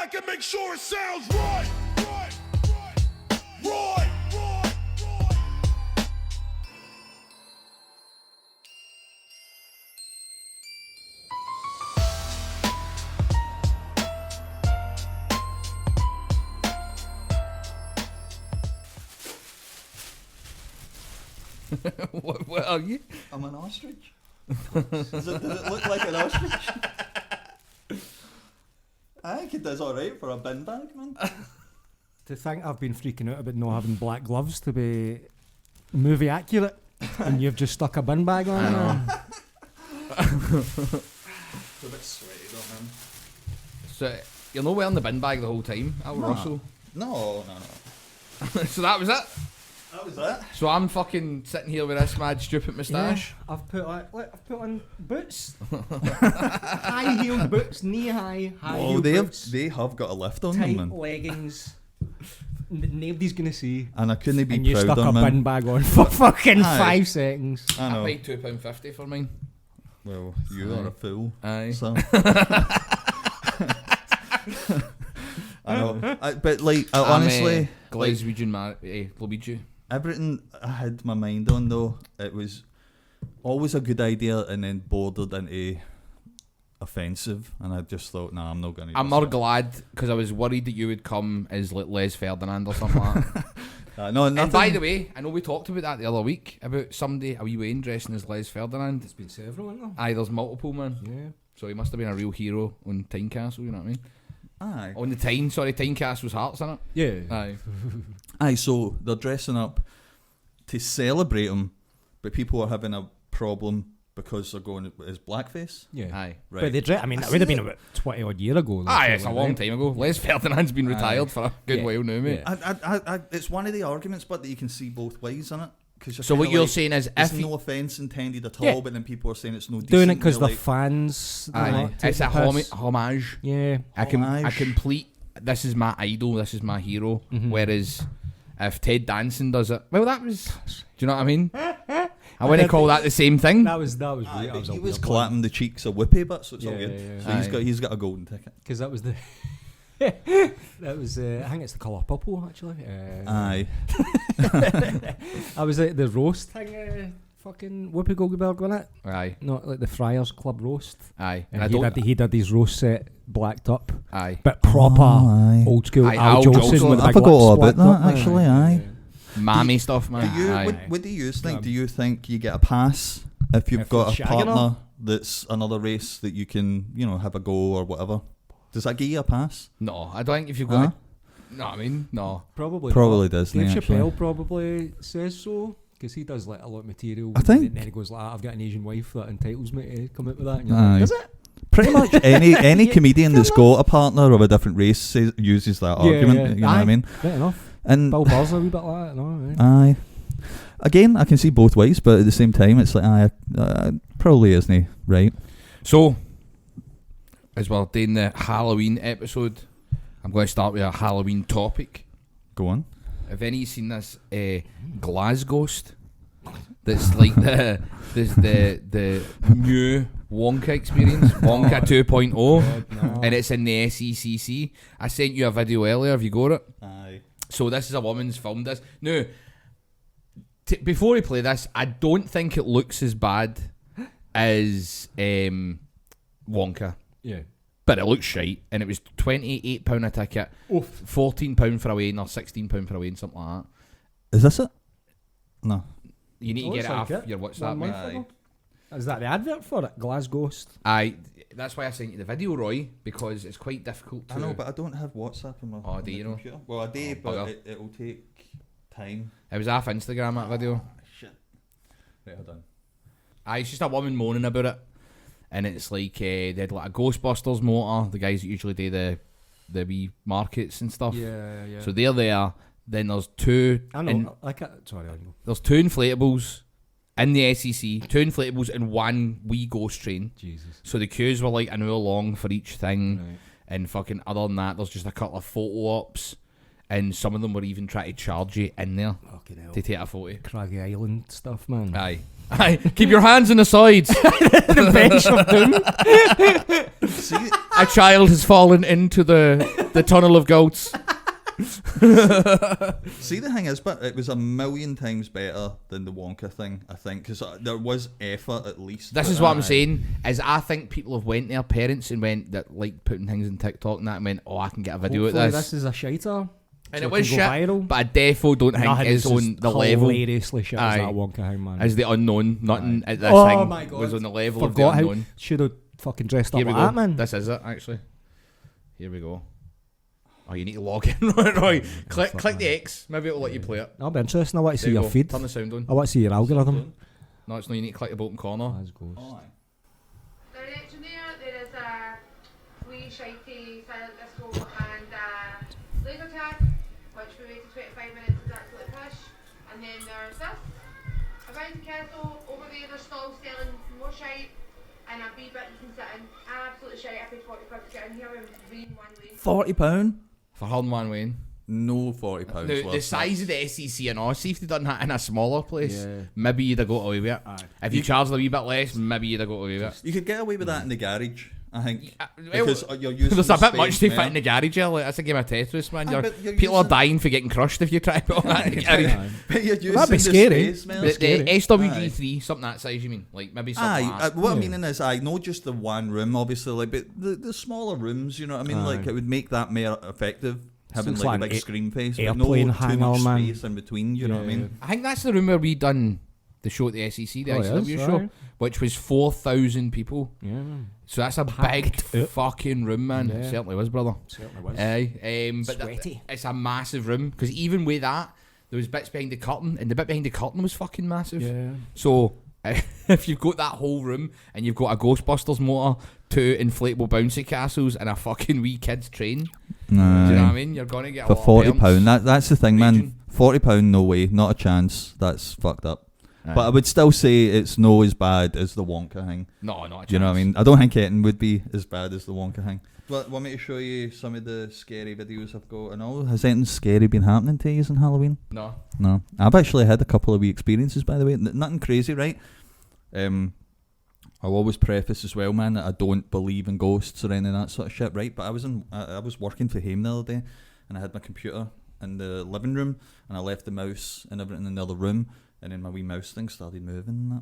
back and make sure it sounds right. Right. What are you? I'm an ostrich. Does it look like an ostrich? I think it does alright for a bin bag, man. To think I've been freaking out about not having black gloves to be movie accurate, and you've just stuck a bin bag on. I know. It's a bit sweaty though, man. So you're not wearing the bin bag the whole time, Russell. No. So that was it. That was it. So I'm fucking sitting here with this mad stupid moustache. Yeah, I've put on boots, high heeled boots, knee high heeled boots, they have got a lift on tight them, man. leggings. Nobody's gonna see. And I couldn't be And you prouder, stuck a man. bin bag on for fucking Aye. 5 seconds. I know. I paid £2.50 for mine. Well, you are a fool. Aye. So. I know. But like, honestly, Glasgowsian Luigi. everything I had my mind on though, it was always a good idea and then bordered into offensive, and I just thought, nah, I'm not going to. I'm more glad because I was worried that you would come as like Les Ferdinand or something like that. No, And nothing. by the way, I know we talked about that the other week about somebody, a wee Wayne dressing as Les Ferdinand. There's been several, isn't Aye, there's multiple, man. there? Yeah. So he must have been a real hero on Tynecastle, you know what I mean? Aye. On the Tynecastle's Hearts, innit? Yeah. Aye. Aye, so they're dressing up to celebrate him, but people are having a problem because they're going as blackface. Yeah. Aye. Right. But that would have been about 20 odd year ago. though, Aye, it's a surely, long right? time ago. Les Ferdinand's been retired for a good Yeah. while now, mate. Yeah. It's one of the arguments, but that you can see both ways in it. So what you're saying is, it's if no offence intended at all, Yeah. but then people are saying it's no decent. Doing it because You're they're fans. aye, they're not it's a taking the piss. homage. Yeah. A Homage. complete. This is my idol. This is my hero. Mhm. Whereas if Ted Danson does it, well, that was. Do you know what I mean? I wouldn't call that the same thing. That was Aye, weird. but he was clapping the cheeks of Whippy, but so it's all Yeah, good. yeah, So yeah. he's got a golden ticket. because that was the. That was I think it's the colour purple actually. Aye. I was at the roast thing. Fucking Whoopi Goldberg on it. Aye, Not like the Friars Club roast. aye, And I he did his roast set blacked up, Aye, but proper aye. old school Aye, Al Al Jolson Jolson. with the I big forgot lips all about blacked up, that, actually, aye. mammy stuff, Do man. you, Aye. what do you think? Do you think you get a pass if you've If got you're a shagging partner that's another race that you can, have a go or whatever? Does that give you a pass? No, I don't think if you've Huh? got. No, I mean no. Probably Probably not. doesn't Dave he, actually? Chappelle probably says so because he does like a lot of material. I think- and then he goes like, "I've got an Asian wife that entitles me to come out with that." And you're Aye. like, does it? Pretty much any Yeah, comedian that's fair got a partner of a different race uses that argument. You know what I Aye, mean? Fair enough. And Bill Burr's a wee bit like that, no? Right? aye. Again, I can see both ways, but at the same time, it's like, probably isn't he right? So, as we're doing the Halloween episode, I'm going to start with a Halloween topic. Go on. Have any seen this Glasghost? That's like the new Wonka experience, Wonka 2.0, No. and it's in the SECC. I sent you a video earlier. Have you got it? Aye. So this is a woman's filmed this. Now, before we play this, I don't think it looks as bad as Wonka, Yeah. but it looks shite. And it was £28 a ticket, Oof. £14 for a weigh-in or £16 for a weigh-in, something like that. Is this it? No. You need to Looks get it like off it. your 1 WhatsApp, month mate. ago. Is that the advert for it? Glasghost. That's why I sent you the video, Roy, because it's quite difficult to. I know, but I don't have WhatsApp on my, Oh, do you know? computer. Well, I do, Oh, but bugger. it'll take time. It was off Instagram, that video. Shit. Right, hold on. It's just a woman moaning about it, and it's like they had like a Ghostbusters motor, the guys that usually do the wee markets and stuff. Yeah. So they're there. Then there's two. I know. Sorry, I know. There's two inflatables in the SEC. Two inflatables and one wee ghost train. Jesus. So the queues were like an hour long for each thing, Right. and fucking other than that, there's just a couple of photo ops, and some of them were even trying to charge you in there Fucking hell. to take a photo. Craggy Island stuff, man. Aye. Aye, keep your hands on the sides. The bench of doom. See, A child has fallen into the tunnel of goats. see, the thing is, but it was a million times better than the Wonka thing, I think, because there was effort at least. This but is what I'm aye. saying. Is I think people have went to their parents and went that like putting things on TikTok and that and went, oh, I can get a video Hopefully at this. this is a shiter. And so it was can shit, go viral. but I defo don't think Nothing is is on as the level hilariously shit as Aye. that Wonka thing, man. as the unknown. Nothing at this Oh thing my God. was on the level of the Forgot how unknown. should have fucking dressed up Here we like go. that, man. This is it, actually. Here we go. Oh, you need to log in, Roy. Click the X. Maybe it'll let you play it. That'll be interesting. I want to There see you your go. feed. Turn the sound on. I want to see your algorithm. No, it's not. You need to click the bottom corner. Glasghost. Oh, aye. Direction there is a wee shitey silent disco and laser tag, which we waited 25 minutes is absolutely push. And then there's this, a bouncy castle, over there they're still selling more shite, and a wee bit you can sit in. Absolutely shite, I paid 40 quid to get in here with green one way. £40? For Hull One Wayne. No £40 Now, worth. the size of the SEC and all, see if they done that in a smaller place, Yeah. maybe you'd have got away with it. Aye. If you charged a wee bit less, maybe you'd have got away with it. You could get away with that in the garage, I think. Well, Because you're using there's the a bit space much to more. fit in the garage here. Like, that's a game of Tetris, man. Aye, but you're People are using- dying for getting crushed if you try to put all that in the garage. Aye. But you're using that'd be the scary. space, Mel. The scary. SWG3, something that size, you mean? Like maybe something Aye, like that. what I Yeah. mean is, not just the one room, obviously, like, but the smaller rooms, you know what I mean? Aye. Like, it would make that more effective, having It's like, like a big an screen face, airplane with no too hangar, much man. space in between, you know what I mean? I think that's the room where we done the show at the SEC, the Oh, ICW yes, show, aye. which was 4,000 people. Yeah, man. So that's a Packed big out. fucking room, man. It Yeah. certainly was, brother. Certainly was. But Sweaty. it's a massive room because even with that, there was bits behind the curtain, and the bit behind the curtain was fucking massive. Yeah. So if you've got that whole room and you've got a Ghostbusters motor, 2 inflatable bouncy castles, and a fucking wee kids train, do you know what I mean? You're gonna get a For lot of £40, that's the thing, man. Raging. £40, no way, not a chance. That's fucked up. Aye. But I would still say it's no as bad as the Wonka thing. No, not a Do you know what I chance. mean? I don't think Eton would be as bad as the Wonka thing. But want me to show you some of the scary videos I've got and all? Has anything scary been happening to you on Halloween? No. No. I've actually had a couple of wee experiences, by the way. Nothing crazy, right? I'll always preface as well, man, that I don't believe in ghosts or any of that sort of shit, right? But I was working for him the other day, and I had my computer in the living room, and I left the mouse and everything in the other room, and then my wee mouse thing started moving and that.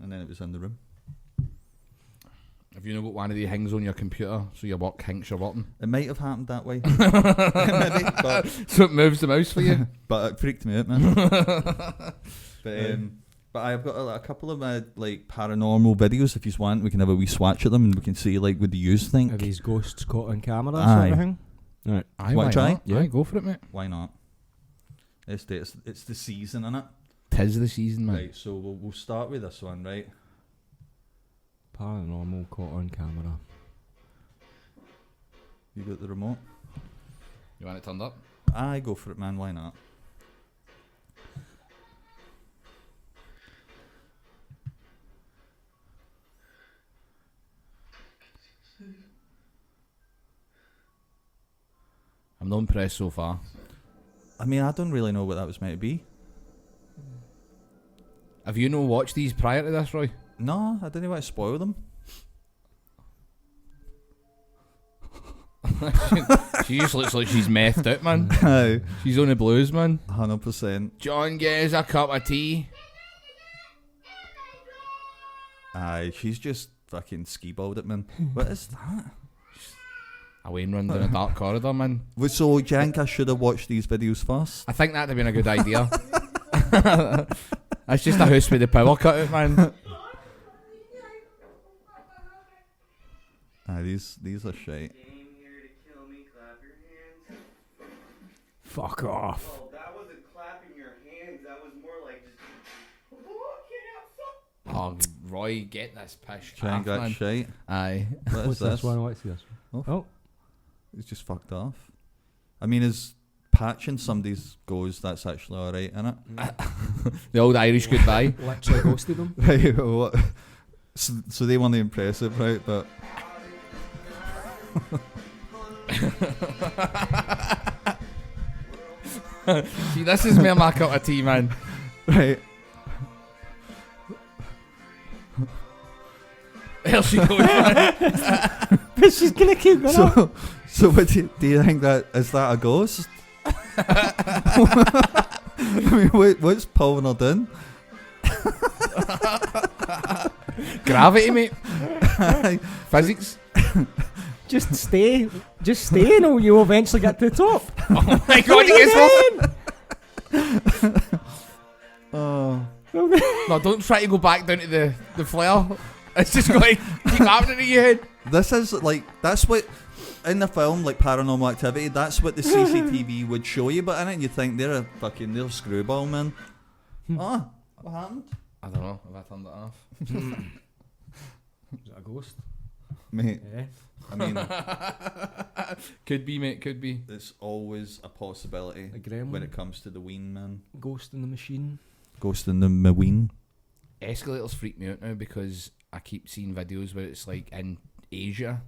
And then it was in the room. Have you not got one of the things on your computer so your work hinks your button? It might have happened that way. Maybe, but So it moves the mouse for you? but it freaked me out, man. But I've got a couple of like paranormal videos. If you want, we can have a wee swatch at them and we can see like what the use Are think. these ghosts caught on camera Aye. sort of thing? Right. Aye, Wanna why try? not? Aye, go for it, mate. Why not? It's the season, innit? 'Tis the season, man. Right. So we'll start with this one, right? Paranormal caught on camera. You got the remote? You want it turned up? Aye, go for it, man. Why not? I'm not impressed so far. I mean, I don't really know what that was meant to be. Have you not watched these prior to this, Roy? No, I didn't want to spoil them. She just looks like she's methed out, man. Aye, She's on the blues, man. 100%. John, get us a cup of tea. Aye, she's just fucking ski-balled it, man. What is that? A Wayne run down a dark corridor, man. Well, so, do you think I should have watched these videos first? I think that'd have been a good idea. That's just a house with the power cut out, man. Aye, these are shite. Came here to kill me, clap your hands. Fuck off. Oh, that wasn't clapping your hands, that was more like just Oh, Roy, get this pish Do you think calf, that's man. shite? Aye. What is What's this one? What's this one? Oh. Oh. It's just fucked off. I mean, is patching somebody's goes, that's actually alright, innit? The old Irish goodbye. Literally ghosted them. Right, what? So they weren't impressive, right? But See, this is me my cup of tea, man. right, There she goes. But she's gonna keep going up. So what do you think that is that a ghost? I mean, what's pulling her down? Gravity, mate. Physics. Just stay, and you'll eventually get to the top. Oh my god, you get Oh, No, don't try to go back down to the flare. It's just going to keep happening in your head. this is like that's what in the film like Paranormal Activity. That's what the CCTV would show you, but in it you think they're a screwball, man. Oh, what happened? I don't know if I turned it off. Is it a ghost? Mate, Yeah. I mean, Could be, mate, could be. there's always a possibility A gremlin? when it comes to the ween, man. Ghost in the machine. Ghost in the ween. Escalators freak me out now because I keep seeing videos where it's like in Asia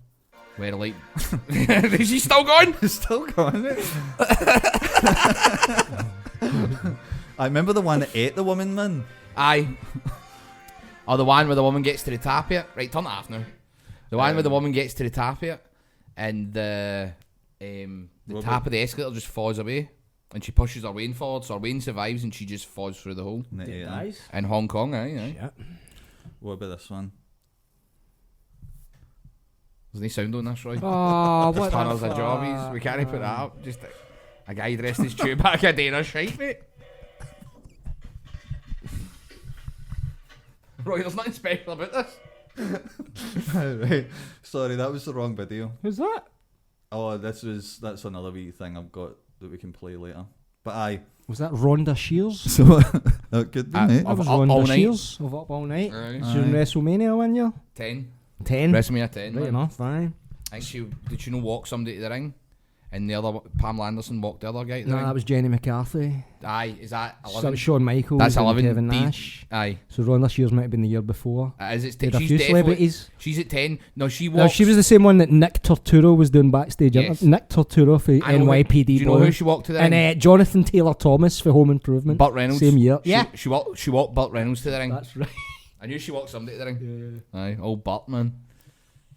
where like is she still going? It's still going. I remember the one that ate the woman, man. Aye. Or the one where the woman gets to the top of it. Right, turn it off now. The one where the woman gets to the top of it and the top of the escalator just falls away and she pushes her Wayne forward, so her Wayne survives and she just falls through the hole. And it ate It her. dies. In Hong Kong, aye. Shit. What about this one? There's no sound on this, Roy. Oh, what the Tunnels of fuck, jobbies. We can't put that man. up. Just a guy dressed as Chewbacca doing a shite, mate. Roy, there's nothing special about this. Right. Sorry, that was the wrong video. Who's that? Oh, that's another wee thing I've got that we can play later. But aye. Was that Rhonda Shears? So that could be, mate. That was Up All Rhonda Night. Shears of Up All Night. Aye. She's in WrestleMania one year. 10. 10. WrestleMania 10. Right man. enough, aye. I think did she walk somebody to the ring? And the other, Pamela Anderson walked the other guy to the No, ring? that was Jenny McCarthy. Aye, is that So 11? Shawn Michaels That's and 11. Kevin D- Nash. Aye. So Rhonda Shears might have been the year before. Is it They 10? had a She's few definitely... celebrities. She's at 10. No, she walks... No, she was the same one that Nick Torturo was doing backstage. Yes. Nick Torturo for I know NYPD. Do you know boy. who she walked to the ring? And Jonathan Taylor Thomas for Home Improvement. Burt Reynolds. Same year. She walked Burt Reynolds to the ring. That's right. I knew she walked somebody to the ring. Aye, old Burt, man.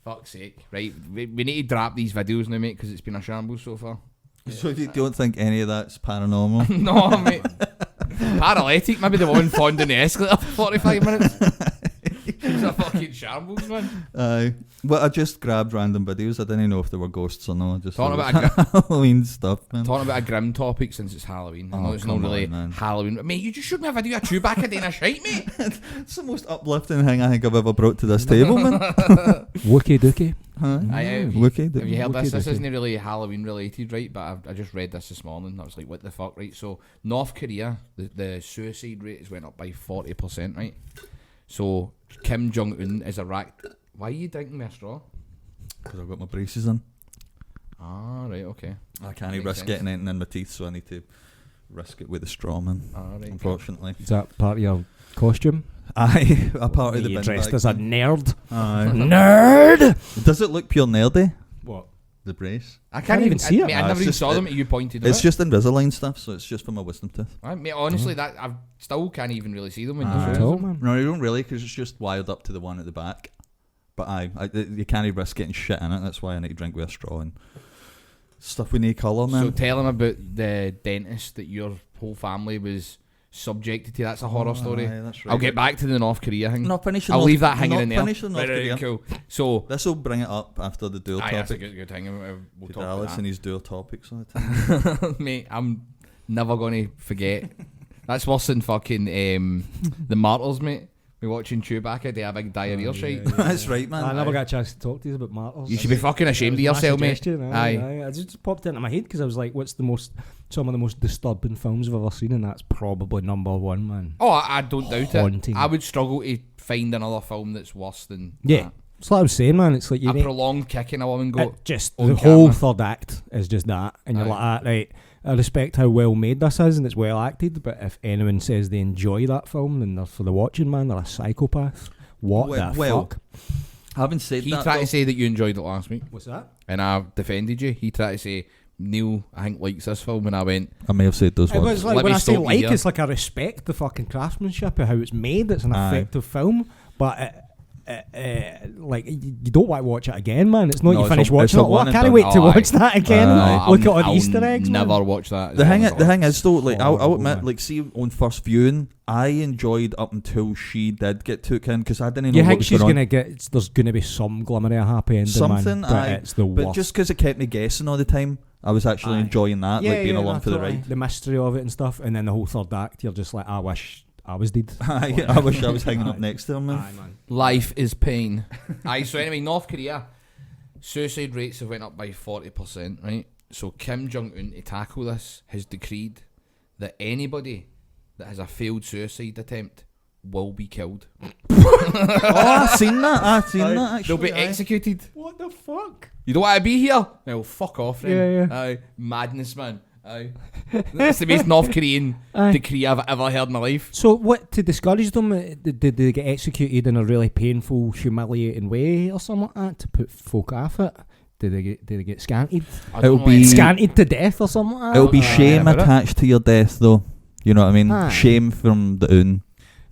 Fuck's sake. Right, we need to drop these videos now, mate, because it's been a shambles so far. So you don't think any of that's paranormal? No, mate. Paralytic, maybe the woman falling down the escalator for 45 minutes. It's a fucking shambles, man. Aye. Well, I just grabbed random videos. I didn't know if they were ghosts or not. Just Talking thought about it was Halloween stuff, man. Talking about a grim topic since it's Halloween. I know Oh, it's not come really on, man. Halloween. Mate, you just showed me a video of Chewbacca doing a shite, mate. It's the most uplifting thing I think I've ever brought to this table, man. Wookie Dookie. Huh? Have Wicked. you heard this? This Wookie-dookie. isn't really Halloween related, right? But I just read this morning. I was like, what the fuck, right? So, North Korea, the suicide rate has went up by 40%, right? So, Kim Jong-un is a rack. Why are you drinking me a straw? Because I've got my braces on. Ah, right, okay. I can't Makes risk sense. getting anything in my teeth, so I need to risk it with a straw, man. Ah, right. Unfortunately. Is that part of your costume? Aye, a part of the you bin dressed bag, as a man. nerd. Aye. Nerd! Does it look pure nerdy? What? The brace? I Can't even see it. Mate, I Ah, never it's even just- saw them. You pointed out. It's just Invisalign stuff, so it's just for my wisdom tooth. Right, mate, honestly, that I still can't even really see them when Aye. you At show all, them. man. No, you don't really, because it's just wired up to the one at the back. But you can't risk getting shit in it. That's why I need to drink with a straw and stuff we need colour, man. So tell him about the dentist that your whole family was subjected to. That's a horror story. Aye, that's right. I'll get back to the North Korea thing. Not finish. I'll leave that hanging in there. Finish the North Korea. Cool. So, This will bring it up after the dual that's a topic. good thing. We'll With talk Alice about and his dual topics all the time. that. Mate, I'm never going to forget. That's worse than fucking the Martyrs, mate. We're watching Chewbacca do a big diarrhea shite. That's right, man. I never Aye. got a chance to talk to you about Martyrs. You should be fucking ashamed of That was my yourself, mate. suggestion, Aye. I just popped into my head because I was like, what's some of the most disturbing films I've ever seen, and that's probably number one, man. Oh, I don't doubt Haunting. it. I would struggle to find another film that's worse than Yeah. that. It's like I was saying, man, it's like you A need prolonged kicking a woman go. just on the whole camera. third act is just that, and you're Aye. like, right, I respect how well made this is and it's well acted, but if anyone says they enjoy that film, then they're for the watching, man, they're a psychopath. What the fuck? Having said He that, tried though, to say that you enjoyed it last week, What's that? and I defended you. He tried to say Neil, I think, likes this film, and I went, I may have said those It words. was like Let when me I say stop you like, here. it's like I respect the fucking craftsmanship of how it's made. It's an Aye. effective film, but like you don't want to watch it again, man. It's not No, you it's finish a watching it. one Oh, I and can't done. wait to Oh, watch that again. No, Look at all the I'll Easter eggs. never man. watch that. The thing is though, like I'll Horrible, admit, man. like see on first viewing, I enjoyed up until she did get took in because I didn't know You what think was she's going on. gonna get? There's gonna be some glimmer of a happy ending, Something, man, but aye. it's the But worst. just because it kept me guessing all the time, I was actually Aye. enjoying that, like being along for the totally. ride. The mystery of it and stuff, and then the whole third act, you're just like, I wish I was dead. Aye, I wish I was hanging up next to him, man. Aye, man. Life is pain. Aye, so anyway, North Korea, suicide rates have went up by 40%, right? So Kim Jong-un, to tackle this, has decreed that anybody that has a failed suicide attempt will be killed. Oh, I've seen that actually. They'll be executed. What the fuck? You don't want to be here? Well, fuck off then. Yeah, yeah. Aye, madness, man. Aye. That's the most North Korean Aye. decree I've ever heard in my life. So what, to discourage them, did they get executed in a really painful, humiliating way or something like that to put folk off it? Did they get scanted? I It'll don't know be- any- Scanted to death or something like that? It'll be Aye, shame about it. attached to your death, though. You know what I mean? Aye. Shame from the un.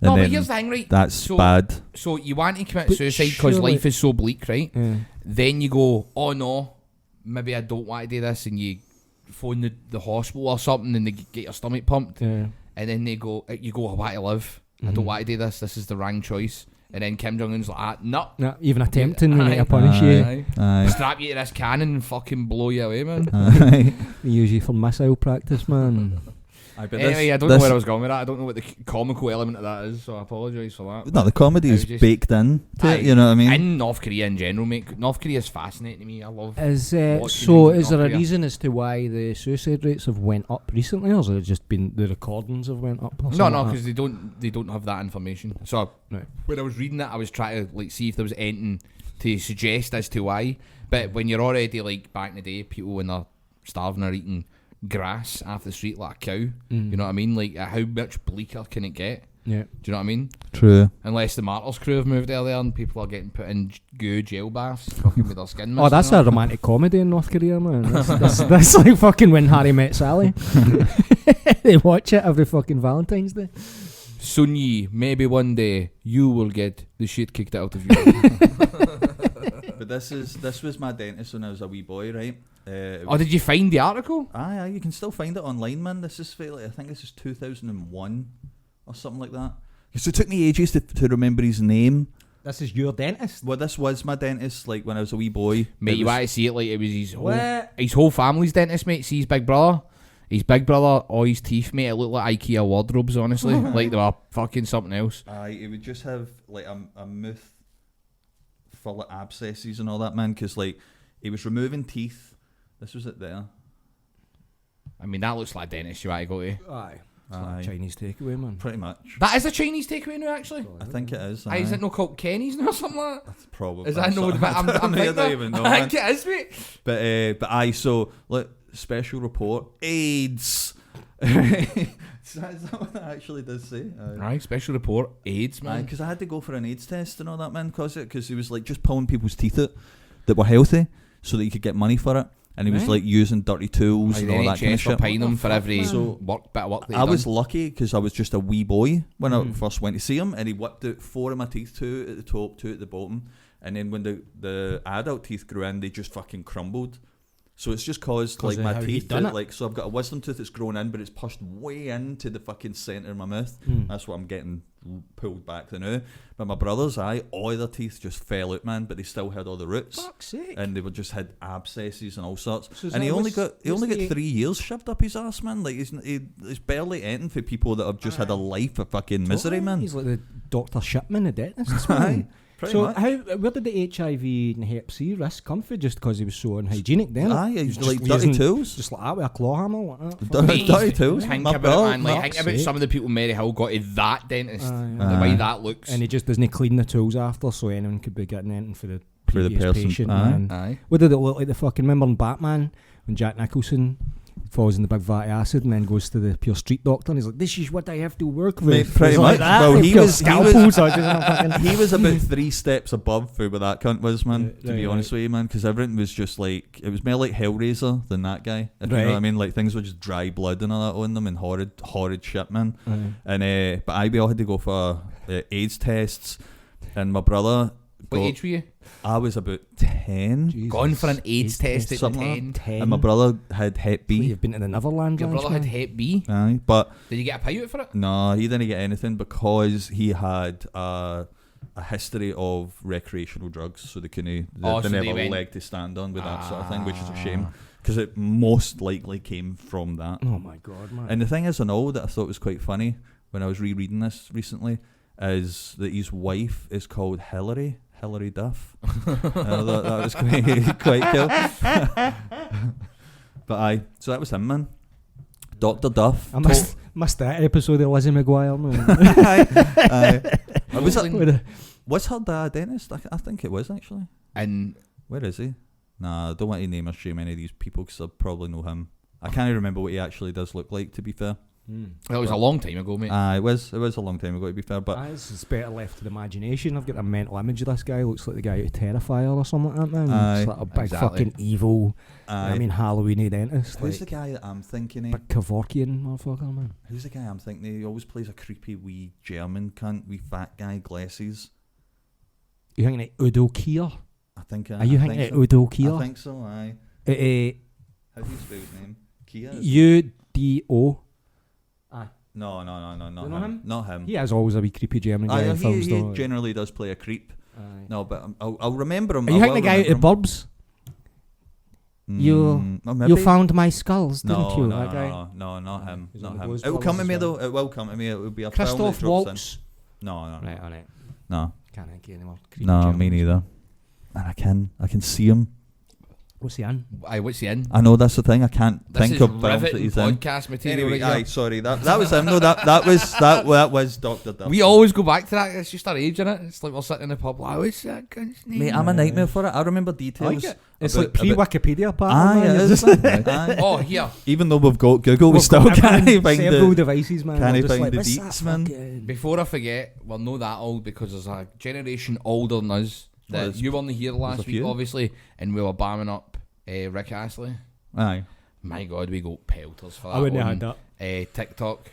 No, And but then here's the thing, right? that's So- bad. So you want to commit But suicide because surely- life is so bleak, right? Yeah. Then you go, oh no, maybe I don't want to do this, and you phone the hospital or something, and they get your stomach pumped, Yeah. and then you go, I want to live. I don't want to do this. This is the wrong choice. And then Kim Jong Un's like, no. Not even attempting Aye. to punish you. Aye. Aye. Strap you to this cannon and fucking blow you away, man. Aye. They use you for missile practice, man. Aye, but Anyway, I don't know where I was going with that. I don't know what the comical element of that is, so I apologise for that. No, the comedy I is was just- baked in to Aye. it, you know what I mean? And North Korea in general, mate. North Korea is fascinating to me. I love. Is Watching so? in Is there a North Korea. reason as to why the suicide rates have went up recently, or has it just been the recordings have went up? Or No, something no, like because they don't have that information. So Right. when I was reading it, I was trying to like see if there was anything to suggest as to why. But when you're already like back in the day, people when they're starving are eating grass off the street like a cow. Mm. You know what I mean? Like how much bleaker can it get? Yeah. Do you know what I mean? True. Unless the Martyrs crew have moved there and people are getting put in goo jail baths, fucking with their skin. Oh, that's a romantic comedy in North Korea, man. That's like fucking When Harry Met Sally. They watch it every fucking Valentine's Day. Sun Yi, maybe one day you will get the shit kicked out of you. But this was my dentist when I was a wee boy, right? Oh, did you find the article? Aye, you can still find it online, man. This is I think this is 2001 or something like that. So it took me ages to remember his name. This is your dentist. Well, this was my dentist, like when I was a wee boy. Mate, It you was- want to see it like it was What? his whole family's dentist, mate. See his big brother. His big brother, all his teeth, mate, it looked like IKEA wardrobes, honestly. Like they were fucking something else. Aye, it would just have like a mouth full of abscesses and all that, man. Because like he was removing teeth. This was it there. I mean, that looks like a dentist you want to go to. Aye. It's like Aye. a Chinese takeaway, man. Pretty much. That is a Chinese takeaway now, actually. I think it is. Aye, is it no called Kenny's now or something like that? Probably. Is that no? But I'm I thinking don't even know. I Man. think it is, mate. But aye, so look, special report, AIDS. Is that what that actually does say? Aye, special report, AIDS, man. Because I had to go for an AIDS test and all that, man, because he was like just pulling people's teeth out that were healthy so that he could get money for it. And he was Right. like using dirty tools Aye, and the all that kind of NHS were shit. paying them for fuck, every man? So, bit of work that I he was done. lucky because I was just a wee boy when I first went to see him, and he whipped out 4 of my teeth, 2 at the top, 2 at the bottom, and then when the adult teeth grew in, they just fucking crumbled. So it's just caused 'Cause like of my how he'd teeth, done to, it. like so I've got a wisdom tooth that's grown in, but it's pushed way into the fucking centre of my mouth. That's what I'm getting pulled back to now. But my brothers, all their teeth just fell out, man, but they still had all the roots. Fuck's sake. And they were just had abscesses and all sorts. So is And he that only what's- got what's the- 3 years shoved up his ass, man. Like he's barely anything for people that have just had a life of fucking misery, man. He's like the Dr. Shipman, the dentist. Aye, man. pretty So much. where did the HIV and Hep C risk come from? Just because he was so unhygienic then? Aye, he's just like dirty using- tools. Just like that with a claw hammer like that. Dirty, dirty tools. Think My about brother, it, man. Like, Mark. think about sake. some of the people Mary Hill got to that dentist. Aye, The aye. way that looks. And he just doesn't clean the tools after, so anyone could be getting anything for the For the previous person, patient. aye. Man. Aye. What did it look like? The fucking remember in Batman when Jack Nicholson falls in the big vat of acid and then goes to the pure street doctor and he's like, "This is what I have to work with." Mate, pretty It's like much. that. Well, They've he got was- scalpels. I just fucking- He was about 3 steps above who that cunt was, man. Right, To be right, honest with you, man, because everything was just like it was more like Hellraiser than that guy. If you know Right. what I mean, like things were just dry blood and all that on them and horrid shit, man. Aye. And but we all had to go for AIDS tests, and my brother What age were you? I was about 10. Jesus. Gone for an AIDS test at Something 10. like 10. And my brother had Hep B. You've been to the Netherlands. Your brother had Hep B. Aye, but Did you get a payout for it? no, he didn't get anything because he had a history of recreational drugs, so they couldn't. Oh, They so never they have a went- leg to stand on with that sort of thing, which is a shame because it most likely came from that. Oh my god, man. And the thing is, I know that I thought was quite funny when I was rereading this recently is that his wife is called Hilary Duff. I thought that was quite cool. But aye, so that was him, man. Dr. Duff. I missed that episode of Lizzie McGuire, man. Aye. Was Rolling. it, was her dad a dentist? I think it was actually. And Where is he? Nah, I don't want to name or shame any of these people because I probably know him. I can't even remember what he actually does look like, to be fair. that was a long time ago, mate. It was a long time ago, to be fair. But It's better left to the imagination. I've got a mental image of this guy. Looks like the guy out of Terrifier or something like that, man. Aye. It's like a big Exactly. fucking evil, aye. I mean, Halloweeny dentist. Who's Like, the guy that I'm thinking of? big Kevorkian motherfucker, man. Who's the guy I'm thinking of? He always plays a creepy wee German cunt, wee fat guy, glasses. You thinking of Udo Kier? I think. Are you thinking of Udo Kier? I think so. Aye. How do you spell his name? Kia. UDO. Aye. No, not You know him. him? Not him. He has always a wee creepy German guy Aye, in films, he though. generally does play a creep. Aye. No, but I'll remember him. Are you I thinking will the guy out remember of him. Burbs? Oh, maybe? You found my skulls, didn't no, you? no, that guy? no, not him. He's Not on the him. Blues It will Brothers come to as me well. though. It will come to me. It will be a film that Christoph drops in. Waltz. No, Right, alright. no, Can't think of anymore. Creepy no, Germans. me neither. And I can see him. What's he in? Aye, what's he in? I know that's the thing. I can't This think is of films that riveting he's in. podcast material. Anyway, right aye, here. sorry, that was him. No, that was Dr. Duff. We always go back to that. It's just our age, innit? It's like we're sitting in the pub. Like, what's that cunt's name? Mate, I'm a nightmare for it. I remember details. It's about- like pre-Wikipedia part. Aye, man. it You're is. just- Aye. Oh, here. Even though we've got Google, we We've still got can't everything, find several the. devices, man. can't We're just find like, the what's that deets, man. fucking- Before I forget, we're not that old because there's a generation older than us. Well, That there's- you weren't here last a week, few. obviously, and we were bamming up Rick Astley. Aye. My God, we got pelters for that. I wouldn't on, have had that. TikTok.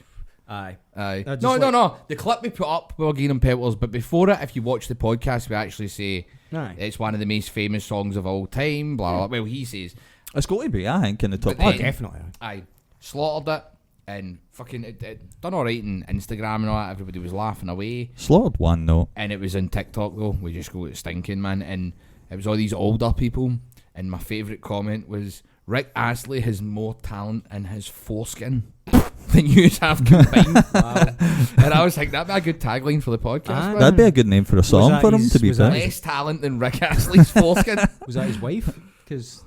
Aye. Aye. just No. like- The clip we put up, we were getting pelters, but before it, if you watch the podcast, we actually say Aye. it's one of the most famous songs of all time. Blah blah. Well, he says, It's got to be, I think, in the top But Oh, then- 10. definitely. I slaughtered it and fucking it done alright on Instagram and all that. Everybody was laughing away. Slaughtered one, though. And it was in TikTok though. We just go stinking, man. And it was all these older people. And my favourite comment was, Rick Astley has more talent in his foreskin than you have combined. And I was like, that'd be a good tagline for the podcast. Aye. man. That'd be a good name for a song that for him, his- to be was that fair. Less talent than Rick Astley's foreskin. Was that his wife? Because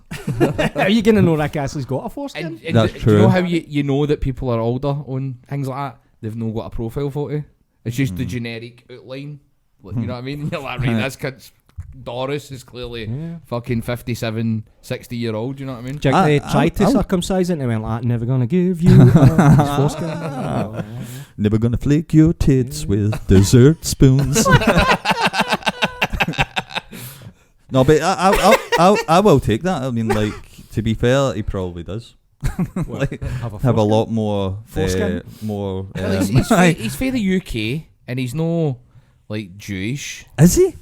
are you gonna know Rick Astley's got a foreskin? And That's do you true. know how you know that people are older on things like that? They've not got a profile photo. It's just the generic outline. Like, you know what I mean? And you're like, right, this kid's Doris is clearly Yeah. fucking 57, 60-year-old. You know what I mean? Jack, I- they tried to I'll- circumcise it and they went like, never gonna give you his foreskin. Never gonna flick your tits with dessert spoons. No, but I will take that. I mean, like, to be fair, he probably does. Like, have a foreskin? lot more. Foreskin? More. Well, he's for the UK and he's no like Jewish. Is he?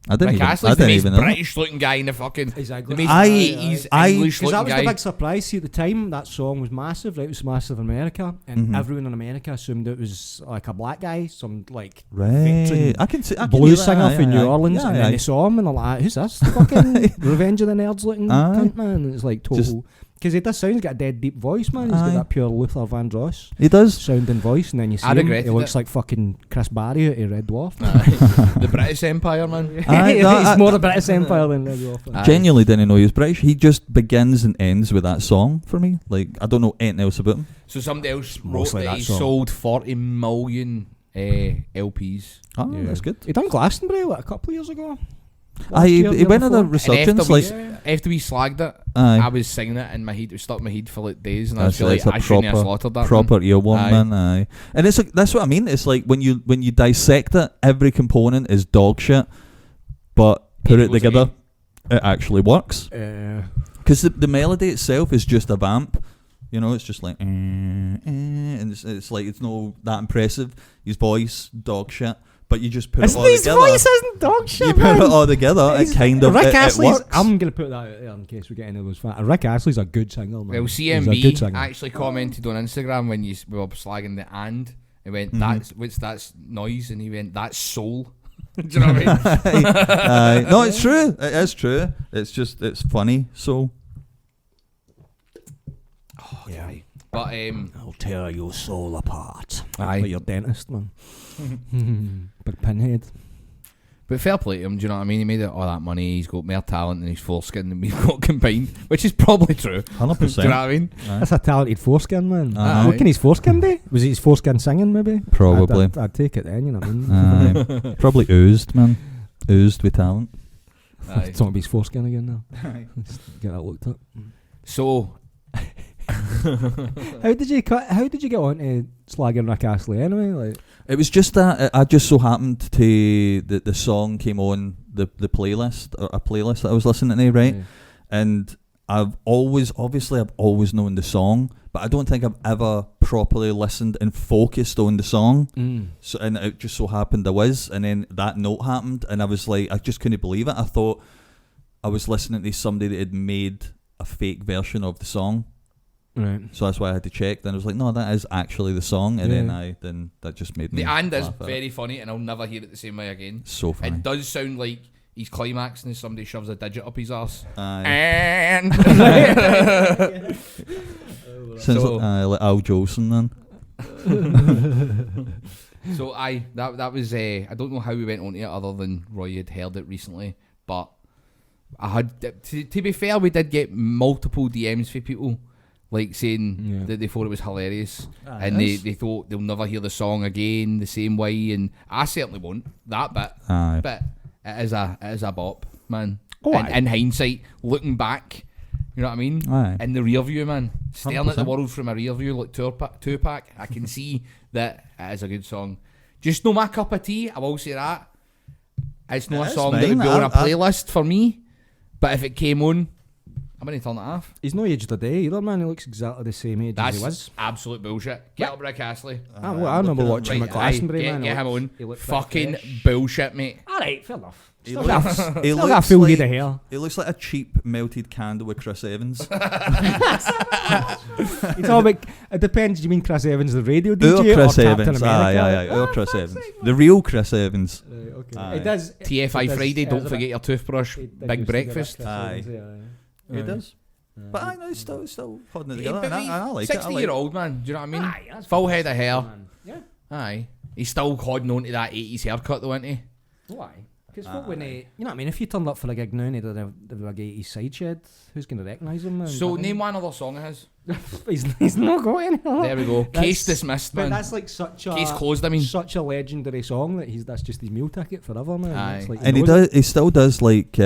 I didn't Rick even. I Astley's the didn't most even know. British-looking guy in the fucking. Exactly. The most I- 80s I- Because English-looking that was guy. the big surprise. See, at the time, that song was massive, right? It was massive in America, and Mhm. everyone in America assumed it was like a black guy, some like Right. veteran I can see. I can blues hear that. singer Aye, from New aye. Orleans, Yeah, and then aye. they saw him and they're like, "Who's this? Fucking Revenge of the Nerds looking Aye. cunt, man!" And it's like Just- total. Because he does sound, he's got a dead deep voice, man. He's Aye. got that pure Luther Vandross He does. sounding voice, and then you see I him, regretted he looks it. like fucking Chris Barry out of Red Dwarf. Aye. The British Empire, man. Aye, no, He's I- more a British Empire than Red Dwarf. Aye. Genuinely didn't know he was British. He just begins and ends with that song for me. Like, I don't know anything else about him. So somebody else wrote Mostly that that he song. sold 40 million LPs. Oh, Yeah. that's good. He done Glastonbury like a couple of years ago. He Last year, he went on a before. resurgence. Like, After we slagged it, aye. I was singing it and my head was stuck in my head for like days, and I That's- was like, that's a I shouldn't have proper- slaughtered that. proper man. earworm, Aye. man. Aye, and it's like, that's what I mean. It's like when you dissect it, every component is dog shit, but put it Equals together, it actually works. Uh, Because the melody itself is just a vamp. You know, it's just like, and it's like it's no that impressive. His voice, dog shit, but you just put His it all together. voice isn't dog shit, You put man. it all together, it kind of Rick it Astley's. works. I'm gonna put that out there in case we get any of those fans. Rick Astley's a good singer, man. Well, He's a good CMB singer. actually commented on Instagram when you were slagging the and. He went, that's noise, and he went, that's soul. Do you know what I mean? No, it's true. It is true. It's just it's funny. So Yeah. But I'll tear your soul apart. Aye. Like your dentist, man. Big pinhead. But fair play to him, do you know what I mean? He made it all that money, he's got more talent than his foreskin than we've got combined, which is probably true. 100%. Do you know what I mean? That's a talented foreskin, man. Aye. What can his foreskin do? Was his foreskin singing, maybe? Probably. I'd take it then, you know what I mean? Probably oozed, man. Oozed with talent. Aye. Talking about his foreskin again now. Let's get that looked up. So, How did you get on to slagging Rick Astley anyway? Like, It was just that I just so happened to the song came on the playlist, or a playlist that I was listening to, right? Yeah. And I've always known the song, but I don't think I've ever properly listened and focused on the song. So, and it just so happened I was, and then that note happened, and I was like, I just couldn't believe it. I thought I was listening to somebody that had made a fake version of the song. Right. So that's why I had to check. Then I was like, no, that is actually the song. And then that just made me the and is laugh at very funny, and I'll never hear it the same way again. So funny. It does sound like he's climaxing as somebody shoves a digit up his arse. Aye. And Sounds So- like Al Jolson then. so that was I don't know how we went on to it other than Roy had heard it recently, but I had to be fair, we did get multiple DMs for people like saying that they thought it was hilarious, and they thought they'll never hear the song again the same way, and I certainly won't that bit. Aye. But it is a bop, man. Oh, aye. In hindsight, looking back, you know what I mean? Aye. In the rear view, man. Staring at the 100%. world from a rear view like Tupac, I can see that it is a good song. Just not my cup of tea, I will say that. It's not It a is song that would mine. be on a I- playlist for me, but if it came on, I'm going to turn it off. He's no aged a day either, man. He looks exactly the same age as he was. That's absolute bullshit. Get up, Rick Astley. I remember watching him at Glastonbury, get man. him on. He looked Fucking fresh. bullshit, mate. Alright, fair enough. He Still got looks- he still got a looks full like- head of hair. It looks like a cheap melted candle with Chris Evans. You talking about, it depends, do you mean Chris Evans, the radio Or DJ, Chris or Captain Evans. America? Aye. Or Chris Evans. The real Chris Evans. Okay. Aye. It does. TFI it does- Friday, don't it's a forget bit- your toothbrush, it does big used to be breakfast. Chris Aye. Evans, yeah. He does. But I know he's still holding it Yeah, together. but And I like it. I 60-year-old man, do you know what I mean? Aye, that's Full fantastic, head of hair. man. Yeah. Aye. He's still holding on to that 80s haircut though, isn't he? Why? Because when you know what I mean, if you turned up for a gig now and he did a 80s side shed, who's going to recognise him, man? So I mean, name one other song of his. he's not got any. There we go. That's- Case dismissed, But man. that's like such a Case closed, I mean. such a legendary song that that's just his meal ticket forever, man. Aye. It's like And he knows it. does. He still does like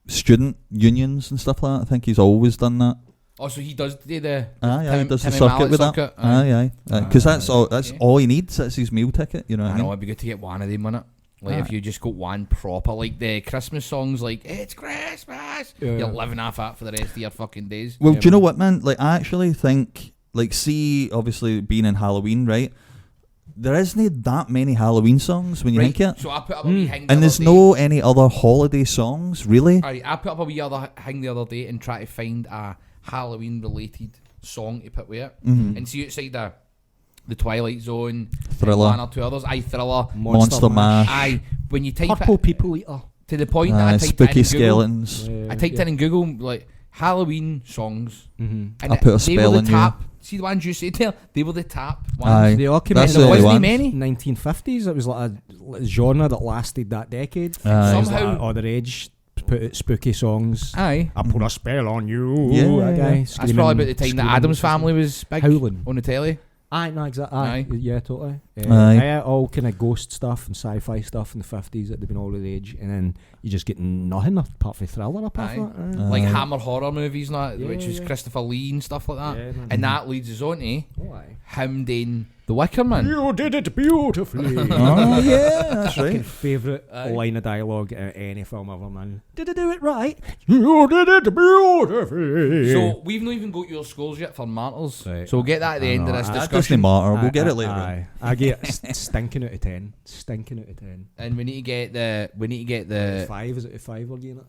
student unions and stuff like that. I think he's always done that. Oh, so he does do the Aye, does the Timmy circuit Mallet with circuit? that. Aye. Because that's all. That's okay. all he needs. That's his meal ticket. You know what I I know, mean? it'd be good to get one of them in it. Like if you just got one proper, like the Christmas songs, like "It's Christmas," Yeah. you're living off that for the rest of your fucking days. Well, do you know what, man? Like, I actually think, like, see, obviously being in Halloween, right? There isn't that many Halloween songs when you Right, think it, so I put up a wee hang the and other there's day. no any other holiday songs, really. Alright, I put up a wee other hang the other day and try to find a Halloween related song to put with it. And see outside the Twilight Zone, Thriller. one or two others. Aye, Thriller. Monster Mash. Aye, when you type Purple it People Eater. to the point that I typed Spooky in Google, Skeletons. I typed in Google like Halloween songs, and I put a they spell were in the you. top. See the ones you say there? They were the top ones. Aye. They all came That's out the in only Wasn't ones. many? 1950s. It was like a genre that lasted that decade. Aye. It was Somehow- like other age, put out spooky songs. Aye. I put a spell on you. Yeah, that yeah. guy. That's probably about the time the Addams Family was big Howling. on the telly. Aye, no, exactly. Aye. Aye. Yeah, totally. Aye. Yeah, all kind of ghost stuff and sci-fi stuff in the 50s that they've been all the age, and then you just get nothing apart from Thriller apart Aye. from that. Like Hammer horror movies and that, Yeah, which is yeah. Christopher Lee and stuff like that. Yeah, man. And that leads us on to Oh, aye. Aye. him doing the Wicker Man. You did it beautifully. Oh yeah, that's Fucking right. favourite Aye. line of dialogue in any film ever, man. Did I do it right? You did it beautifully. So we've not even got your scores yet for Martyrs. Right. So we'll get that at the I end know, of this I- That doesn't discussion. matter. We'll get it later. on. Aye. I get stinking out of 10. Stinking out of 10. And we need to get the 5, is it a 5 we're getting it?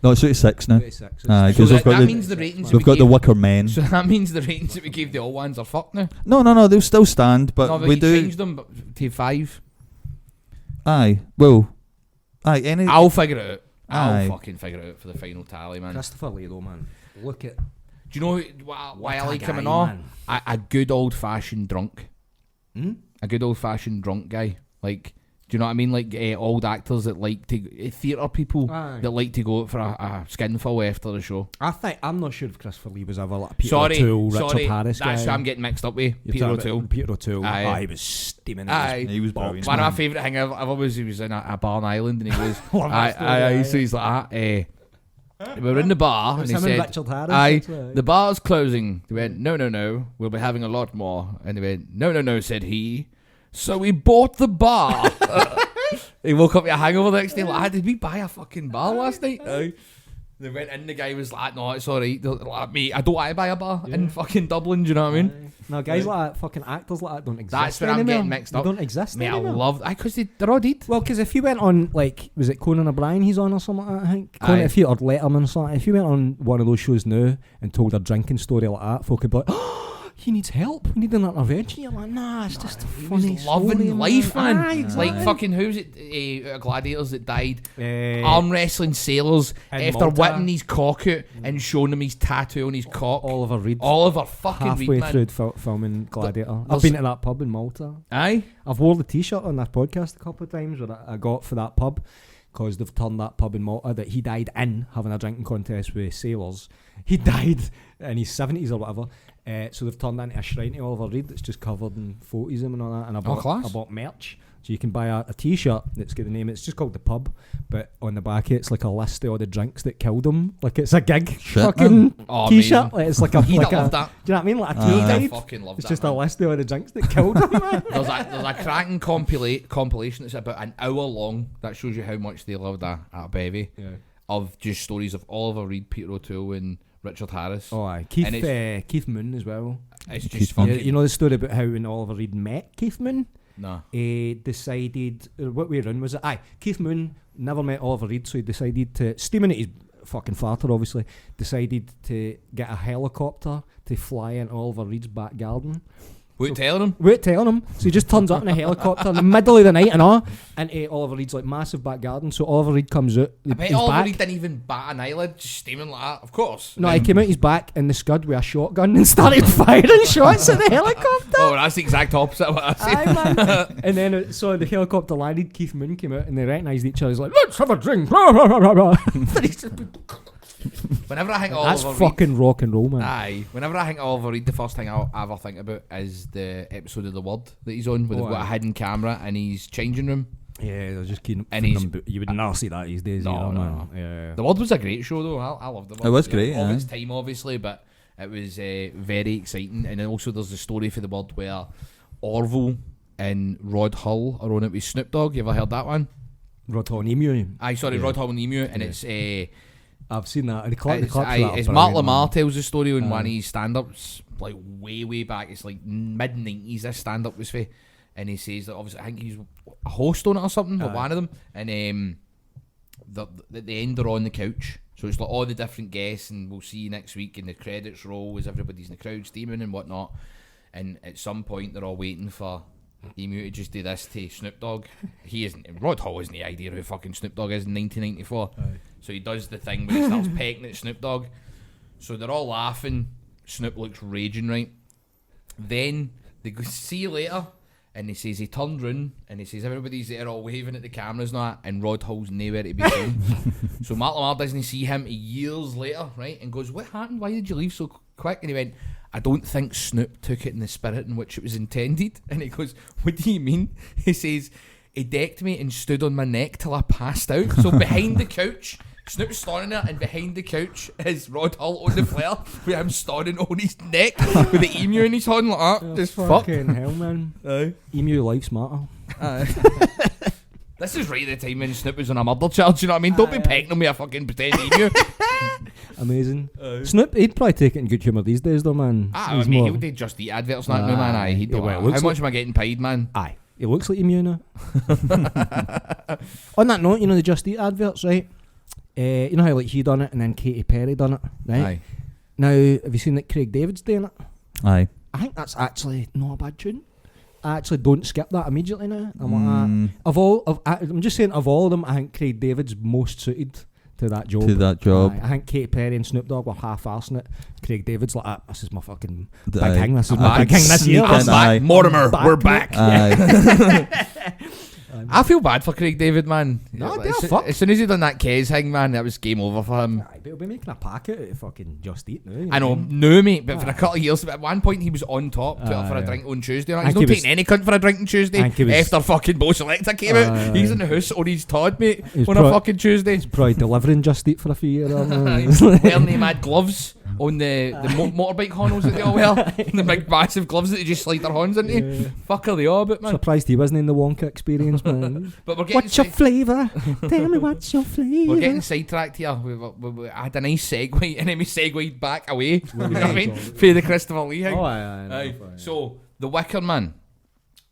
No, it's 86 now. 36. Aye, So 'cause we've got that the- means the ratings We've got the Wicker Man. So that means the ratings that we gave the old ones are fucked now. No, they'll still stand, but No, but we you do. changed them to 5. Aye, well, aye, any. I'll figure it out. Aye. I'll fucking figure it out for the final tally, man. Christopher Lee, though, man. Look at Do you know why I what a like him guy, and all? man. A good old fashioned drunk. Hmm? A good old fashioned drunk guy. Like, do you know what I mean? Like old actors that like to theatre people Aye. that like to go out for a skinful after the show. I'm not sure if Christopher Lee was ever like a Peter Sorry, O'Toole, Richard sorry, Harris guy. that's who I'm getting mixed up with. You're Peter talking about O'Toole. Peter O'Toole. Aye. He was steaming it. Aye. He was brilliant. One of my man. favourite things ever was he was in a Barn Island and he goes, Love that story, aye. so he's like, we were in the bar It and was he him and said, Richard Harris. aye, that's right. the bar's closing. They went, no, we'll be having a lot more. And they went, no, said he. So we bought the bar. He woke up with a hangover the next day, like, did we buy a fucking bar last night? Aye. They went in, the guy was like, no, it's alright. Like, mate, I don't want to buy a bar in fucking Dublin, do you know what I mean? Aye. No, guys like that, fucking actors like that don't exist That's where I'm anymore. getting mixed They up. don't exist Mate, I anymore. love, because they're all dead. Well, because if you went on, like, was it Conan O'Brien he's on or something like that, I think? Aye. If you, or Letterman or something, if you went on one of those shows now and told a drinking story like that, folk would be like, oh, he needs help, we need an intervention. You're like, nah, it's just a He funny was loving story, life, man. Aye, Like exactly. fucking, who's it? Out of Gladiators that died. Eh, Arm wrestling sailors in after Malta. whipping his cock out and showing him his tattoo on his cock. Oliver Reed. Oliver fucking halfway Reed, man. through filming Gladiator. I've there's- been to that pub in Malta. Aye. I've wore the t-shirt on that podcast a couple of times that I got for that pub because they've turned that pub in Malta that he died in having a drinking contest with sailors. He died in his 70s or whatever. So they've turned that into a shrine to Oliver Reed that's just covered in photos of him and all that. And I class. bought merch. So you can buy a t-shirt that's got the name. It's just called The Pub, but on the back it's like a list of all the drinks that killed him. Like it's a gig Shit, fucking Oh, t-shirt. amazing. Like, it's like a He'd like have a, loved that. do you know what I mean? Like a Aye. tour He'd have guide. fucking loved It's that, just man. a list of all the drinks that killed him, man. There's a cracking compilation that's about an hour long that shows you how much they loved a bevy Yeah. of just stories of Oliver Reed, Peter O'Toole and Richard Harris. Oh, aye. And Keith Moon as well. It's Keith just Moon. fucking... You know the story about how when Oliver Reed met Keith Moon? No. He decided, what way around was it? Aye, Keith Moon never met Oliver Reed, so he decided to, steaming at his fucking farter obviously, decided to get a helicopter to fly into Oliver Reed's back garden. Wait, telling him? Wait, telling him. So he just turns up in a helicopter in the middle of the night and all, into Oliver Reed's like massive back garden. So Oliver Reed comes out. I bet his Oliver back. Reed didn't even bat an eyelid, just steaming like that. Of course. No, he came out his back in the scud with a shotgun and started firing shots at the helicopter. Oh, that's the exact opposite of what I said. Aye, man. And then so the helicopter landed, Keith Moon came out and they recognised each other. He's like, let's have a drink. Rah, rah, rah, rah, rah. Whenever I think That's Oliver Reed, fucking rock and roll, man. aye. Whenever I think Oliver Reed, the first thing I ever think about is the episode of The Word that he's on, where they've got aye. a hidden camera in his changing room. Yeah, they're just keen. And he's- you would never see that these days. No, either, no, man. no. Yeah. The Word was a great show though. I loved The Word. It was You know, great, of aye. its time, obviously, but it was very exciting. And then also there's the story for The Word where Orville and Rod Hull are on it with Snoop Dogg. You ever heard that one? Rod Hull and Emu. Aye, sorry, Yeah. Rod Hull and Emu, and Yeah. it's I've seen that. The clip, it's, for that it's are Mark brilliant, Lamar man. tells the story on one of Aye. his stand-ups, like way back. It's like mid-90s this stand-up was for, and he says that obviously I think he's a host on it or something, or Aye. one of them, and at the end they're on the couch, so it's like all the different guests, and we'll see you next week, and the credits roll as everybody's in the crowd steaming and whatnot, and at some point they're all waiting for Emu to just do this to Snoop Dogg. He isn't. Rod Hull isn't the idea who fucking Snoop Dogg is in 1994. Aye. So he does the thing where he starts pecking at Snoop Dogg. So they're all laughing. Snoop looks raging, right? Then they go, see you later. And he says he turned round and he says everybody's there all waving at the cameras and all that, and Rod Hull's nowhere to be seen. So Mark Lamar doesn't see him years later, right? And goes, what happened? Why did you leave so quick? And he went, I don't think Snoop took it in the spirit in which it was intended. And he goes, what do you mean? He says, he decked me and stood on my neck till I passed out. So behind the couch, Snoop's standing there, and behind the couch is Rod Hull on the flare, with him standing on his neck with the emu in his hand like that. Just fuck. Fucking hell, man. Aye. Emu life's matter. This is right at the time when Snoop was on a murder charge, you know what I mean? Don't be pecking him with a fucking pretend emu. Amazing. Snoop, he'd probably take it in good humour these days, though, man. I He's mean, more- he'll do Just Eat adverts now, man. Aye, he'd do Yeah, well, that. it looks How much am I getting paid, man? Aye. He looks like Emu now. On that note, you know the Just Eat adverts, right? You know how like he done it and then Katy Perry done it, right? Aye. Now, have you seen that Craig David's doing it? Aye. I think that's actually not a bad tune. I actually don't skip that immediately now. I'm like, I'm just saying, of all of them, I think Craig David's most suited to that job. Aye, I think Katy Perry and Snoop Dogg were half-arsing it. Craig David's like, this is my fucking big thing. This is my big thing this year. I'm back. Mortimer, Back, we're back. Aye. I feel bad for Craig David, man. No, Like, they're fucked. as soon as he done that Kez thing, man, that was game over for him. Aye, but he'll be making a packet out of fucking Just Eat now. I know, no mate, but for a couple of years, at one point he was on top, put up for a drink on Tuesday. He's think not he was- taking any cunt for a drink on Tuesday I think he was- after fucking Bo Selector came out. He's in the house on his Todd, mate, He was on a fucking Tuesday. Probably delivering Just Eat for a few years. Wearing the mad gloves on the motorbike honors that they all wear. The big massive gloves that they just slide their hands into. Yeah. Fuck are they all about, man? Surprised he wasn't in the Wonka experience, man. But we're getting What's your flavour? Tell me what's your flavour. We're getting sidetracked here. We had a nice segue, and then we segued back away. You know what I mean? For the Christopher Lee thing. Oh, aye. Aye. So, The Wicker Man.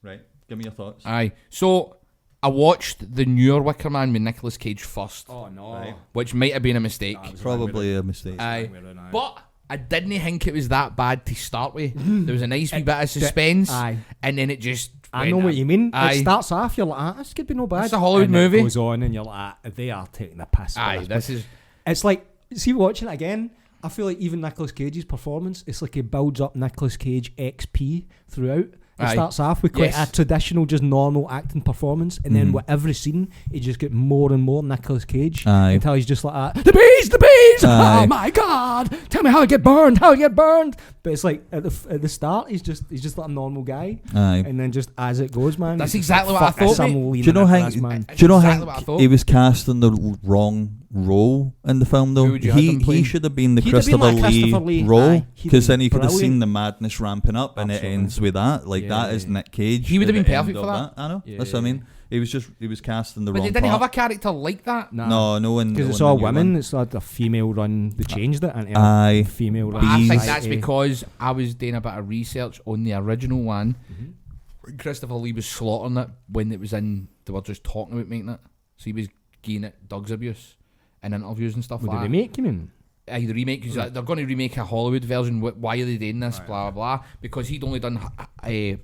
Right. Give me your thoughts. Aye. So, I watched the newer Wicker Man with Nicolas Cage first, Oh, no. Aye. which might have been a mistake. Probably a mistake. Aye. But I didn't think it was that bad to start with. There was a nice wee bit of suspense, Aye. and then it just I went know what you mean. Aye. It starts off, you're like, this could be no bad. It's a Hollywood and movie. It goes on, and you're like, they are taking the piss. for Aye, this. this is... It's like, see, watching it again, I feel like even Nicolas Cage's performance, it's like he builds up Nicolas Cage XP throughout. It Aye. starts off with quite Yes. a traditional, just normal acting performance, and then with every scene, he just get more and more Nicolas Cage Aye. until he's just like, the bees! Aye. Oh my god! Tell me how I get burned! But it's like at the start, he's just like a normal guy, Aye. and then just as it goes, man. That's it's just exactly like, what I fuck this, thought, I'm mate. leaning Do you know into how? this, man. Do you know Exactly what I how thought. he was cast in the wrong role in the film though? Who would you have him He playing? should have been the He'd have been Christopher, like Christopher Lee. role Aye, he'd because been then you could have seen brilliant. the madness ramping up and it Absolutely. ends with that. Like Yeah, that is yeah. Nick Cage. He would have at been the end perfect of for that. I know. Yeah, That's what I yeah. mean. He was cast in the But wrong they didn't part. have a character like that. No one. Because it's all women. It's like a female run. They changed it into Aye. a female But run. I think Bees. that's because I was doing a bit of research on the original one. Mm-hmm. Christopher Lee was slaughtering it when it was in. They were just talking about making it, so he was giving it drugs abuse in interviews and stuff With the like that. remake, you mean? The remake, because they're going to remake a Hollywood version. Why are they doing this? Blah blah blah. Because he'd only done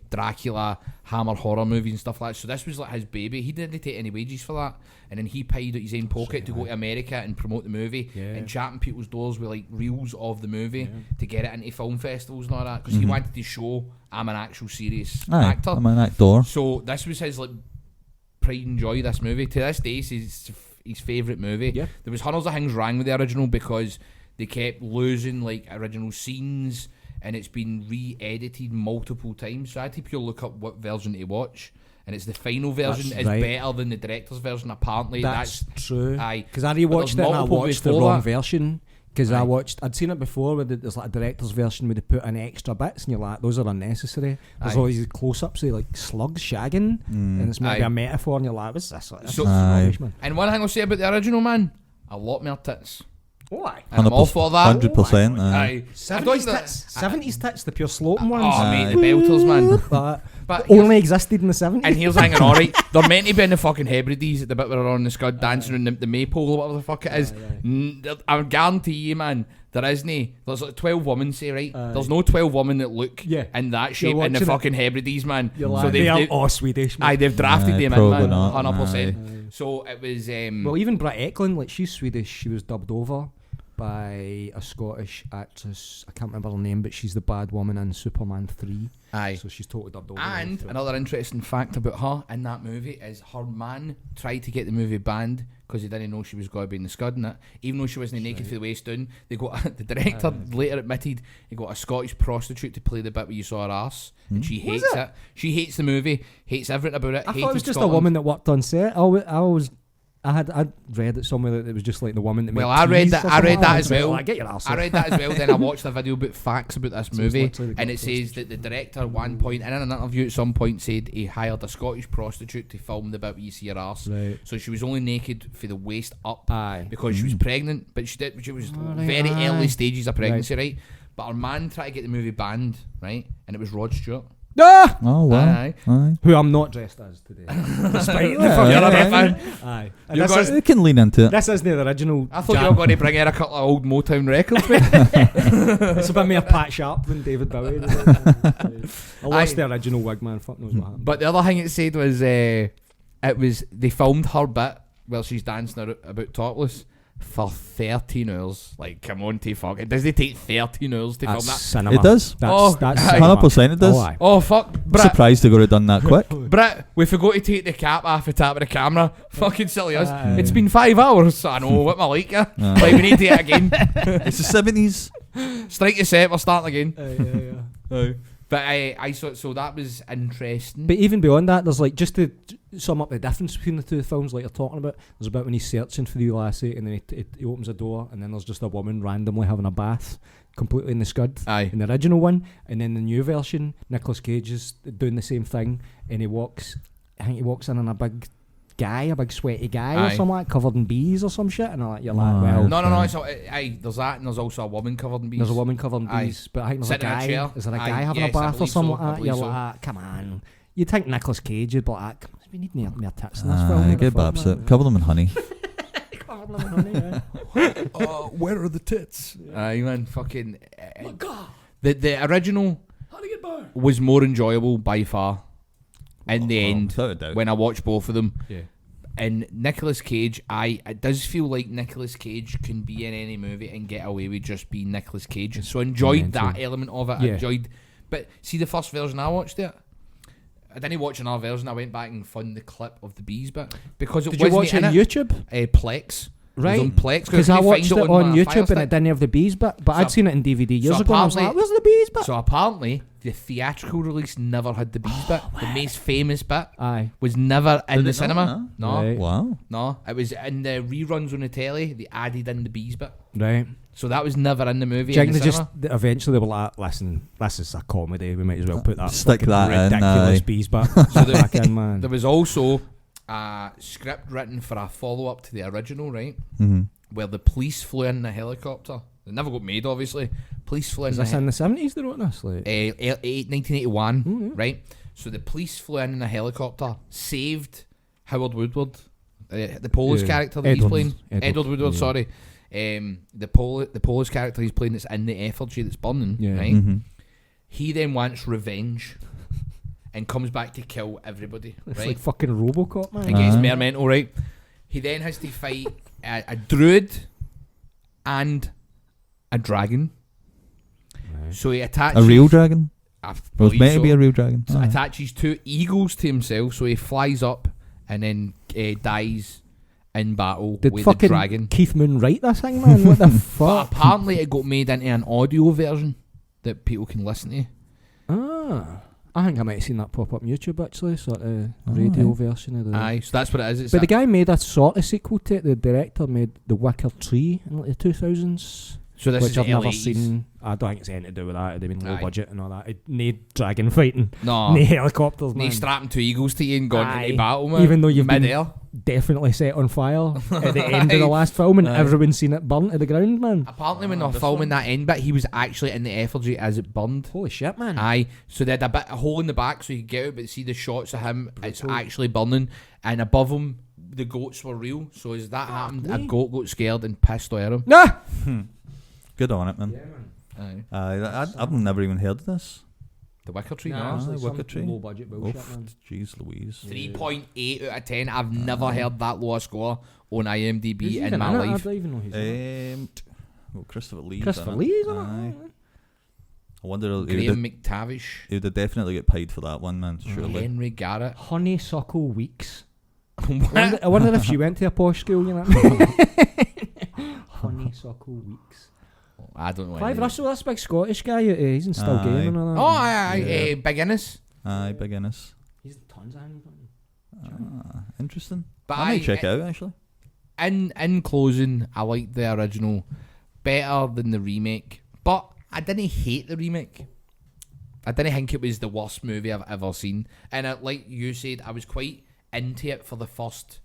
Dracula, Hammer horror movies and stuff like that. So this was like his baby. He didn't take any wages for that, and then he paid out his own pocket to go to America and promote the movie and chapping people's doors with like reels of the movie to get it into film festivals and all that. Because he wanted to show I'm an actual serious Aye, actor. I'm an actor. So this was his like pride and joy. This movie to this day, is his favourite movie. Yeah. There was hundreds of things wrong with the original because they kept losing like original scenes, and it's been re-edited multiple times. So I had to pure look up what version to watch, and it's the final version That's is right. better than the director's version. Apparently, That's true. aye. Because I But rewatched there's it and I multiple watched the before wrong that. version. Because Aye. I'd seen it before where there's like a director's version where they put in extra bits and you're like, those are unnecessary. There's Aye. all these close-ups of like slugs shagging and it's maybe Aye. a metaphor and you're like, what's this? This So- is rubbish, man. And one thing I'll say about the original, man, a lot more tits. Oh, aye. And I'm all for that. 100%. Aye. I don't 70s think tits. 70s tits, the pure sloping ones. Oh, mate, the belters, man. But But only existed in the 70s. And here's hanging alright. They're meant to be in the fucking Hebrides at the bit where they're on the scud dancing in the maypole or whatever the fuck it is. I guarantee you, man, there isn't. There's like 12 women, say, right? There's no 12 women that look Yeah. in that shape in the watching it. fucking Hebrides, man. You're So like, they are they've, all Swedish, man. aye, they've drafted Aye, them in, probably man. not. 100%. So it was. Well, even Britt Eklund, like she's Swedish, she was dubbed over by a Scottish actress. I can't remember her name, but she's the bad woman in Superman 3. Aye. So she's totally dubbed over. And another interesting fact about her in that movie is her man tried to get the movie banned because he didn't know she was going to be in the scud in it. Even though she wasn't naked for the waist down, they got the director later admitted he got a Scottish prostitute to play the bit where you saw her arse, and she hates it. She hates the movie, hates everything about it. I thought hated it was just Scotland. a woman that worked on set. I always I'd read it somewhere that it was just like the woman that Well, made I read teas that. or I read something that like as that. well. Like, get your arse I off. read that as well. Then I watched a video about facts about this So it's movie, literally the and it Glasgow says that the director at one point in an interview at some point said he hired a Scottish prostitute to film the bit where you see her arse. Right. So she was only naked for the waist up Aye. because she was pregnant, but she was Alright, very aye. early stages of pregnancy, right? But her man tried to get the movie banned, right? And it was Rod Stewart. Ah! Oh wow. Aye. Aye. Who I'm not dressed as today. Despite the Yeah, fucking yeah, other yeah. man. Aye. And You're this, going- We can lean into it. this isn't the original. I thought you Jam. were going to bring out a couple of old Motown records, mate. It's a bit more Pat Sharp than David Bowie. I lost the original wig, man. Fuck knows what happened. But the other thing it said was they filmed her bit while she's dancing about topless for 13 hours. Like, come on, fuck. It doesn't take 13 hours to film That's that. cinema. It does. Oh, That's aye. cinema. 100% it does. Oh, aye. Oh, fuck. Brit, Surprised they got it done that quick. Brit, we forgot to take the cap off the top of the camera. Fucking silly us. Aye. It's been 5 hours. I know, what my like, yeah. Aye. Like, we need to do it again. It's the 70s. Strike the set, we're starting again. Yeah. But I so that was interesting. But even beyond that, there's like, just to sum up the difference between the two films like you're talking about, there's a bit when he's searching for the lassie and then he opens a door and then there's just a woman randomly having a bath completely in the scud Aye. in the original one, and then the new version Nicolas Cage is doing the same thing and I think he walks in on a big sweaty guy or Aye. something like covered in bees or some shit, and you're like, Aye. well, No. It's, there's that, and there's also a woman covered in bees. there's a woman covered in Aye. bees, but I think there's Sitting in a a guy. chair. Is there a Aye, guy having yes, a I bath or believe something so, I like that? believe You're so. like, come on. You'd think Nicolas Cage would be like, we need more tits in this film. Aye, What the get fuck, babs man? it. Cover them in honey. Cover them in honey, yeah. Where are the tits? Aye, man, fucking. The original was more enjoyable by far. In the end, Without a doubt. when I watched both of them, Yeah. and Nicolas Cage, it does feel like Nicolas Cage can be in any movie and get away with just being Nicolas Cage. So I enjoyed Mental. that element of it. Yeah. I enjoyed, but see the first version I watched it. I didn't watch another version. I went back and found the clip of the bees bit because it Did you wasn't watch it in on YouTube? Plex. It was on Plex Because I couldn't watched find it on my Fire YouTube and Stick. it didn't have the bees bit, but So- I'd seen it in DVD years so ago and I was like, apparently- where's the bees bit? So apparently, the theatrical release never had the bees bit. The most famous bit Aye. was never in Did the it cinema. not? No, Right. Wow. no, it was in the reruns on the telly. They added in the bees bit, Right. so that was never in the movie. Do you in think the they cinema. eventually they were like, listen, this is a comedy, we might as well put that Stick fucking that in, ridiculous aye. bees bit So back in, man. There was also a script written for a follow up to the original, right? Mm-hmm. Where the police flew in a helicopter. It never got made, obviously. Police flew in Is this in the 70s they wrote this? Like? 1981, Mm, yeah. right? So the police flew in a helicopter, saved Howard Woodward, the Polish Yeah. character that he's Edward. playing. Edward, Edward Woodward, yeah. sorry. The Polish character he's playing that's in the effigy that's burning, Yeah. right? Mm-hmm. He then wants revenge and comes back to kill everybody, It's right? like fucking Robocop, man. It gets Aye. more mental, right? He then has to fight a druid and a dragon. So he attaches A real dragon? I It was believe meant to so. be a real dragon. So Aye. attaches two eagles to himself, so he flies up and then dies in battle Did with the fucking dragon. Keith Moon write this thing, man? What the But fuck? apparently it got made into an audio version that people can listen to. Ah, I think I might have seen that pop up on YouTube actually, sort of radio Aye. version of the. Aye, so that's what it is. It's But the guy made a sort of sequel to it. The director made The Wicker Tree in like the 2000s, so this which is I've the never 80s. seen. I don't think it's anything to do with that. It'd have been low Aye. budget and all that. It need dragon fighting, No, no helicopters, and man. he's strapping two eagles to you and gone Aye. into battle, man. Even though you've been mid-air. definitely set on fire at the end of the Aye. last film, and Aye. everyone's seen it burnt to the ground, man. Apparently when they were filming that end bit, he was actually in the effigy as it burned. Holy shit, man! Aye, so they had a hole in the back so you could get out, but see the shots of him, it's Brutal. actually burning, and above him, the goats were real. So as that happened, a me. goat got scared and pissed at him. Nah. Good on it, man. Aye. I've never even heard of this. The Wicker Tree, Nah, no. it's like Wicker some Tree. low budget bullshit, Oof, man. jeez Louise. 3.8 out of 10. I've never heard that low a score on IMDb Who's in even my in it? I life. don't even know who's in it. Christopher Lee. Christopher Lee's in it. Aye. I wonder he would, Graham McTavish, he would have definitely get paid for that one, man. Surely. Henry Garrett. Honeysuckle Weeks. What? I wonder if she went to a posh school, you know. Honeysuckle Weeks. I don't know. Clive any- Russell, that's a big Scottish guy. He's in Still Aye. Game and all that. Oh, aye, Yeah. Big Innes. Aye, big Innes. He's tons of Interesting. But I might check it out actually. in closing, I liked the original better than the remake, but I didn't hate the remake. I didn't think it was the worst movie I've ever seen, and like you said, I was quite into it for the first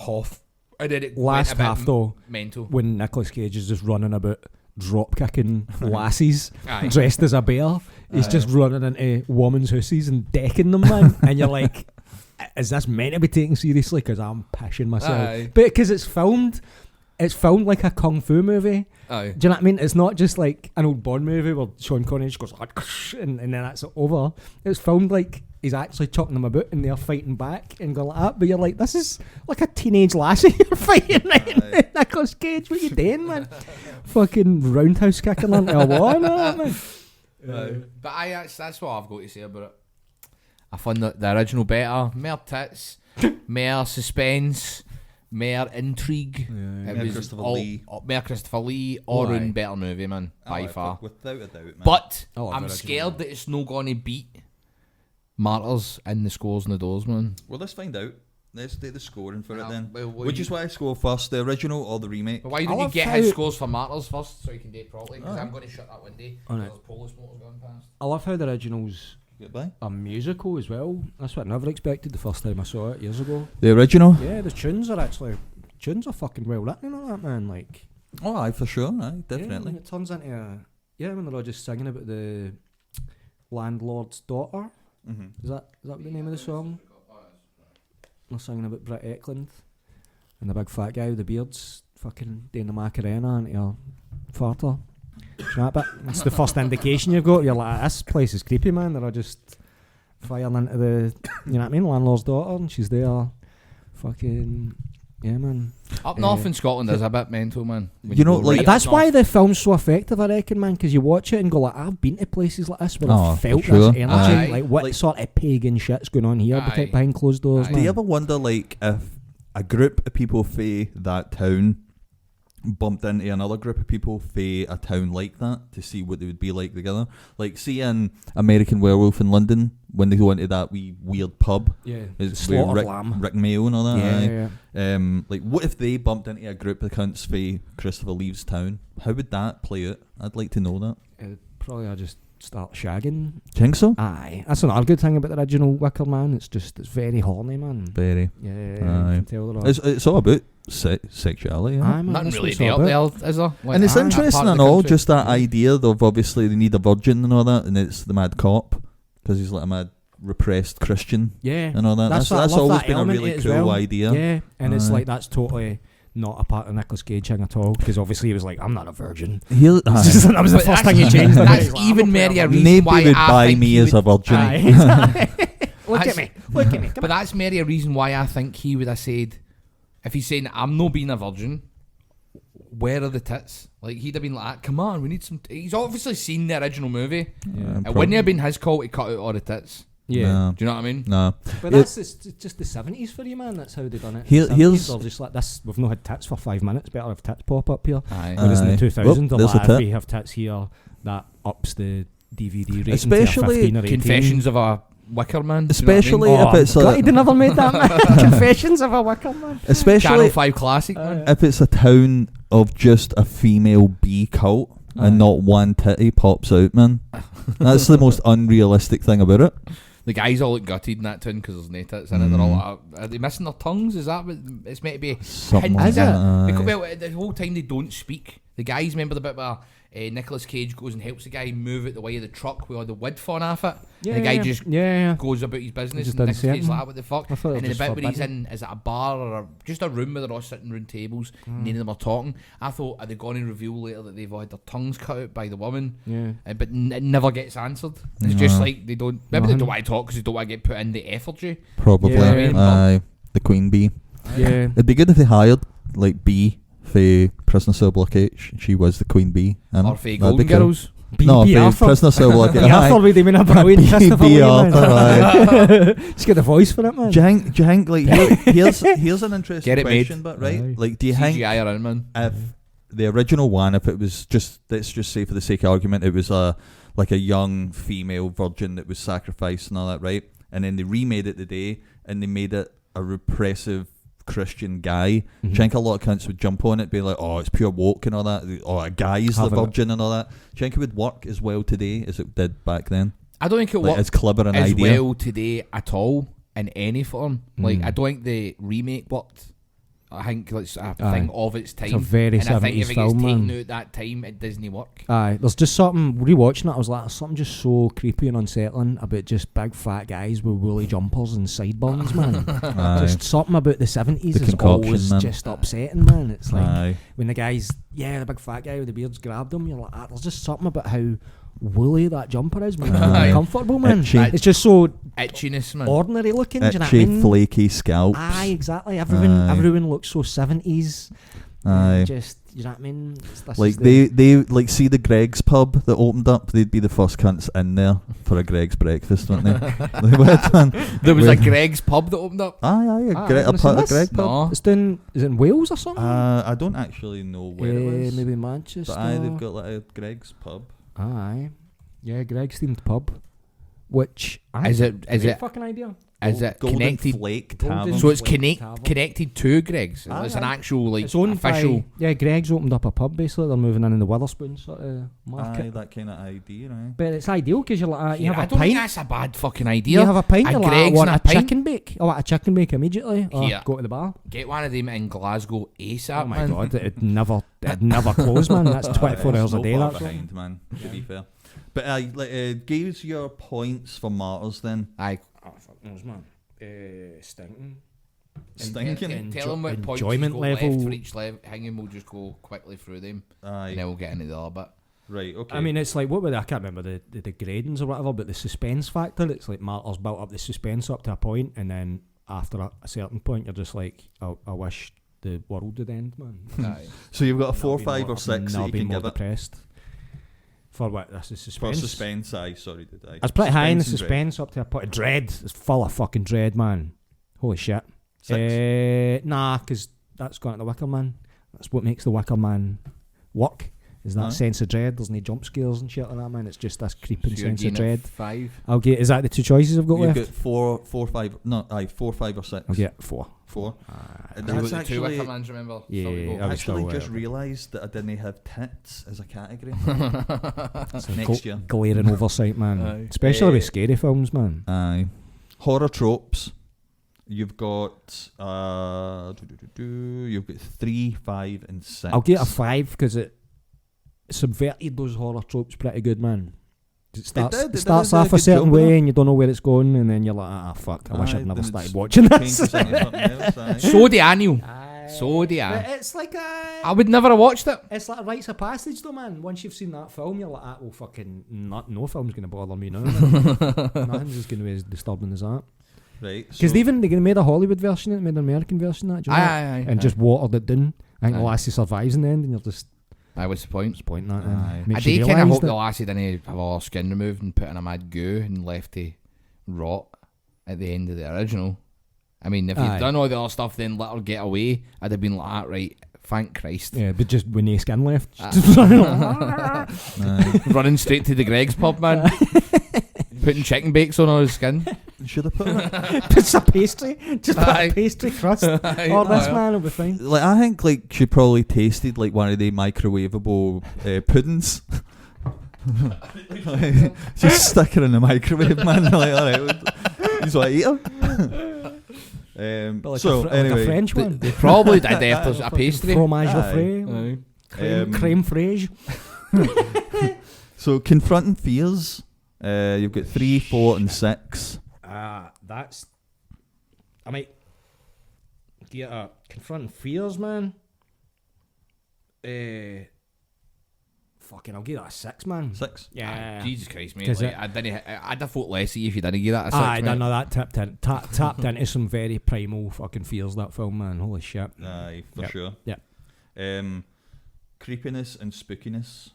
half, and then it Last went a bit half though, mental. when Nicolas Cage is just running about drop kicking lassies Aye. dressed as a bear. He's just running into women's houses and decking them, man. And you're like, is this meant to be taken seriously? Because I'm pissing myself. Aye. But because it's filmed like a kung fu movie. Aye. Do you know what I mean? It's not just like an old Bond movie where Sean Connery just goes and then that's over. It's filmed like he's actually chucking them about and they're fighting back and going like that. But you're like, this is like a teenage lassie you're fighting, right? Nicolas Cage, what you doing, man? Fucking roundhouse kicking on a wall and all that, man. But that's what I've got to say about it. I found the original better, more tits, more suspense, more intrigue. It More was Christopher all, Lee. more Christopher Lee, all Aye. round better movie, man, by far. Without a doubt, man. But I love I'm the original scared one. that it's not going to beat Martyrs in the scores and the doors, man. Well, let's find out. Let's do the scoring for it Yeah, then. well, Which is why I score first, the original or the remake? But why don't you love get how- his scores for Martyrs first so you can do it properly? Because Alright. I'm going to shut that window. Alright. There's police motors going past. I love how the original's Goodbye. a musical as well. That's what I never expected the first time I saw it years ago. The original? Yeah, the tunes are fucking well written and all that, man. Like, Oh, aye, for sure. Aye, yeah, definitely. when it turns into when they're all just singing about the landlord's daughter. Mm-hmm. Is that the name of the song? They're singing about Britt Eklund and the big fat guy with the beards fucking doing the Macarena into your farter. Do you know that bit? That's the first indication you've got. You're like, this place is creepy, man. They're all just firing into the, you know what I mean, landlord's daughter, and she's there. Fucking, yeah, man. Up north in Scotland is a bit mental, man. When You know, go like- right That's up why north. the film's so effective, I reckon, man, because you watch it and go like, I've been to places like this where Oh, I've felt for sure. this energy. Aye. Like, what Like- sort of pagan shit's going on here Aye. behind closed doors, Aye. Do man? you ever wonder, like, if a group of people fae that town bumped into another group of people fae a town like that to see what they would be like together? Like, see in American Werewolf in London, when they go into that wee weird pub, Yeah. it's Slaughter with of Lamb. Rick Mayo and all that. Yeah, aye. yeah. Like, what if they bumped into a group of cunts fae Christopher Lee's town? How would that play out? I'd like to know that. Probably I'll just start shagging. Think so? Aye. That's another good thing about the original Wicker Man. It's very horny, man. Very. Yeah, Aye. you can tell they're all. It's all about sexuality. Yeah? Aye, man, Nothing that's really what there, it's all there, is there? Like, And it's that interesting part of and the all, country. just that idea of obviously they need a virgin and all that, and it's the mad cop because he's like a mad repressed Christian Yeah. and all that. That's I love always that been a element really to it as cool well. idea. Yeah, and it's Aye. like that's totally not a part of Nicolas Cage thing at all, because obviously he was like, I'm not a virgin. He'll, that was the But first that's thing he changed. That's He's like, even I'm a merely a virgin. reason why nobody would I buy think me he as a would- virgin. Aye. Look at That's- me. Look at me. Come But that's merely a reason why I think he would have said, if he's saying, I'm not being a virgin, where are the tits? Like, he'd have been like, come on, we need some... He's obviously seen the original movie. It wouldn't have been his call to cut out all the tits. yeah. No. Do you know what I mean? No. But Yeah. that's just the 70s for you, man. That's how they done it. Here- The 70s, here's- they're just like this. We've not had tits for 5 minutes. Better have tits pop up here. Aye. Whereas in the Aye. 2000s, Well, they're there's a like, if tit. we have tits here, that ups the DVD rating Especially to a 15 or 18. Confessions of a Wicker Man. Especially Oh, if it's I'm glad a, they never made that, man. Confessions of a Wicker Man. Channel especially 5 classic, man. if it's a town of just a female bee cult Aye. and not one titty pops out, man. That's the most unrealistic thing about it. The guys all look gutted in that tune because there's no tits in it. They're all like, are they missing their tongues? Is that what it's meant to be? Something hinted like at? that. Because, aye. well, the whole time they don't speak. The guys, remember the bit where Nicolas Cage goes and helps the guy move out the way of the truck with all the wood falling off it? Yeah, and the guy yeah. just yeah. goes about his business, Just and didn't Nicolas say Cage's anything. like, what the fuck? I thought it And then the was bit just where he's forbidden. in, is it a bar or just a room where they're all sitting round tables and none of them are talking? I thought, are they going to reveal later that they've all had their tongues cut out by the woman? Yeah. But it never gets answered. It's just No. like they don't. Maybe they Nothing. don't want to talk because they don't want to get put in the effigy. Probably. Yeah, I mean, Aye. The queen bee. Yeah. It'd be good if they hired like bee for Prisoner Cell Block H. She was the queen bee. Or for Golden Girls. No, B. for Arthur. Prisoner Cell Block B. H. Arthur would have been a brilliant Christopher B. Lee, Arthur, man. Just get the voice for it, man. Do you think like here's an interesting Get it made. question, but right, Aye. like do you think CGI around, man. if the original one, if it was just, let's just say for the sake of argument, it was a like a young female virgin that was sacrificed and all that, right? And then they remade it today and they made it a repressive Christian guy. Do you think a lot of cunts would jump on it, be like, oh, it's pure woke and all that, or a guy's the virgin and all that? Do you think it would work as well today as it did back then? I don't think it works as clever an as idea well today at all in any form. Like, I don't think the remake worked. I think it's a thing of its time. It's a very and I think 70s if it film, gets taken man. out at that time, it doesn't work. Aye, there's just something, rewatching it, I was like, there's something just so creepy and unsettling about just big fat guys with woolly jumpers and sideburns, man. Just something about the 70s is always man. just upsetting, man. It's like, Aye. when the guys, the big fat guy with the beards grabbed him, you're like, there's just something about how woolly that jumper is, man. Aye. Uncomfortable, man. Itchy. It's just so Itchiness, man. ordinary looking, do you know what I Itchy, mean? flaky scalps. Aye, exactly. Everyone looks so 70s. Aye. Just, you know what I mean? This Like is the- they like see the Greg's pub that opened up. They'd be the first cunts in there for a Greg's breakfast, wouldn't they? They would, man. There was a Greg's pub that opened up. Aye, I've a never seen this. Greg pub. No. It's doing, is it in Wales or something? I don't actually know where it was. Maybe Manchester. But aye, they've got like a Greg's pub. Aye. Yeah, Greg's themed pub. Which Is it fucking idea? is it Golden connected? Flake Golden Tavern. So it's Flake Tavern. connected to Greg's. Aye, It's an aye. actual like It's owned official. by, Greg's opened up a pub basically. They're moving in the Witherspoon sort of Aye, market. that kind of idea, right? But it's ideal because you're like, you Yeah, have I a don't think pint. that's a bad fucking idea. You have a pint. A You're like, I Greg's want and a a pint? chicken bake. I want a chicken bake immediately. Or Here. go to the bar. Get one of them in Glasgow ASAP, Oh my man. god, it'd never close, man. That's 24 hours a day. Not That's far behind, man. To be fair, but give us your points for Martyrs then. Aye. Oh, fuck knows, man. Stinking. Stinking. Tell them what points enjoyment go level. left for each level. Hang on, we'll just go quickly through them, and Aye, then we'll get into the other bit. right. Okay. I mean, it's like, what were they? I can't remember the gradings or whatever, but the suspense factor, it's like Martyrs built up the suspense up to a point, and then after a certain point, you're just like, I wish the world would end, man. Aye. so you've got a 4, I'll be 5, more- or 6 that I'll you be can more give it. depressed. For what? That's the For suspense. suspense, aye. Sorry, did I? It's pretty high in the Suspense and suspense up to a point. Dread. It's full of fucking dread, man. Holy shit. 6. Nah, because that's gone to the Wicker Man. That's what makes the Wicker Man work. Is that Aye. sense of dread? There's no jump scares and shit like that, man. It's just this creeping So you're sense of getting dread. it 5. I'll get. Is that the two choices I've got You've left? got 4, 5. No, aye, 4, 5, or 6. I'll get 4. 4. That's That's the two actually. Wicker Mans, remember? Yeah, Sorry, go. I was Actually, still just aware. realised that I didn't have tits as a category. It's a next year. glaring oversight, man. Aye. Especially with scary films, man. Aye. Horror tropes. You've got you've got 3, 5, and 6. I'll get a 5 because it subverted those horror tropes pretty good, man. It starts, did, it it starts did a off a good certain job with way it. and you don't know where it's going, and then you're like, fuck, I wish Aye, I'd never then started it's watching this. changes into something else, aye. So do I knew. So do I. But it's like I would never have watched it. it's like a rites of passage though, man. Once you've seen that film, you're like, well, fucking no film's gonna bother me now. Nothing's just gonna be as disturbing as that. Right. Because so- they made a Hollywood version, made an American version of that, do you know that? Aye. And just watered it down. I think the Aye. lassie survives in the end, and you're just Aye, what's the point? disappointing that. Aye. Then. I Makes you did kind of realise hope that- the lassie didn't have all her skin removed and put in a mad goo and left to rot at the end of the original. I mean, if Aye. you'd done all the other stuff, then let her get away, I'd have been like, right, thank Christ. Yeah, but just with no skin left. Aye. Running straight to the Greg's pub, man. Putting chicken bakes on all his skin. Should I put it? Put some pastry. Just put Aye. a pastry crust. Aye. Or this Aye. man will be fine. Like, I think like she probably tasted like one of the microwavable puddings. Just stick her in the microwave, man. Like, all right, he's like, eat her. But like So like anyway, a French one. They probably did after a pastry. Fromage Aye. frais. Aye. Creme fraiche. so confronting fears. You've got 3, 4, and 6. That's. I might get a confronting fears, man. Fucking, I'll give that a 6, man. 6. Yeah. Jesus Christ, mate. 'Cause Like, it- I'd have thought less of you if you didn't give that a 6. Aye, mate. no, that tapped into some very primal fucking fears, that film, man. Holy shit. Aye, for Yep. sure. Yep. Creepiness and spookiness.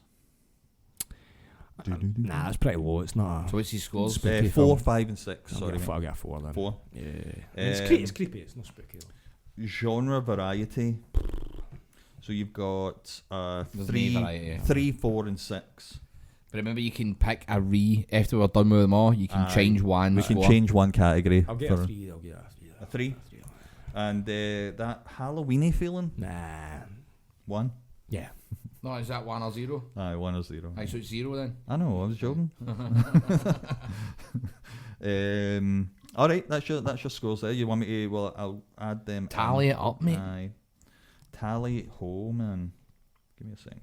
Nah, that's pretty low. It's not a. So what's his scores? Spooky 4, film. 5, and 6. I'll Sorry, get a mate. four, I'll get a 4 then. 4. Yeah. It's It's creepy, it's not spooky though. Genre variety. So you've got There's 3, no variety. 3, 4, and 6. But remember, you can pick a after we're done with them all, you can Aye. change one We can score. change one category. I'll get a for 3. I'll get a 3. a 3. And that Halloween-y feeling. Nah. 1. Yeah. No, is that 1 or 0? Aye, 1 or 0. Aye, so it's 0 then. I know, I was joking. All right, that's your scores there. You want me to? Well, I'll add them. Tally it up, mate. Aye, tally it home, man. Give me a second.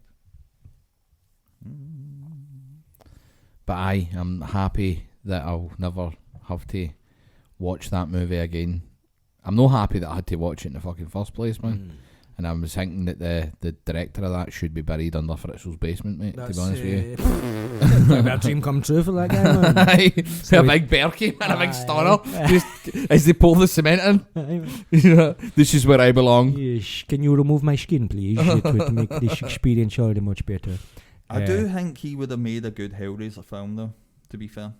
But aye, I'm happy that I'll never have to watch that movie again. I'm not happy that I had to watch it in the fucking first place, man. And I was thinking that the director of that should be buried under Fritzl's basement, mate, to be honest with you. A dream come true for that guy, man. Aye, with a big berkey and a big stunner. Just as they pull the cement in. This is where I belong. Yes, can you remove my skin, please? It would make this experience already much better. I do think he would have made a good Hellraiser film, though, to be fair.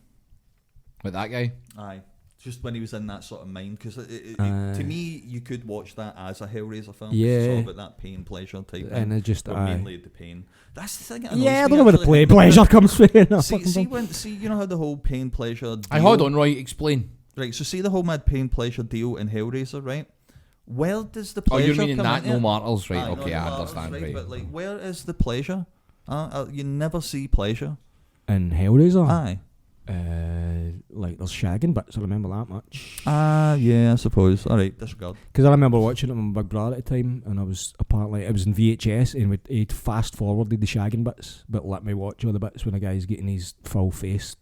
With that guy? Aye. Just when he was in that sort of mind, because to me, you could watch that as a Hellraiser film. Yeah. It's all about that pain pleasure type And thing. it just but mainly the pain. That's the thing. That yeah, I annoys don't me, know where the actually. pleasure comes from. See, you know how the whole pain pleasure. I hold on, Roy. Explain. Right, so see the whole mad pain pleasure deal in Hellraiser, right? Where does the Oh, pleasure you're meaning come that in? no martyrs, right? Aye, Okay, no I martyrs, understand, right. But like, where is the pleasure? You never see pleasure. And Hellraiser? Aye. Like there's shagging bits, I remember that much. Yeah, I suppose. Alright, disregard. Because I remember watching it with my big brother at the time, and I was apparently, it was in VHS, and he'd fast forwarded the shagging bits, but let me watch all the bits when a guy's getting his full face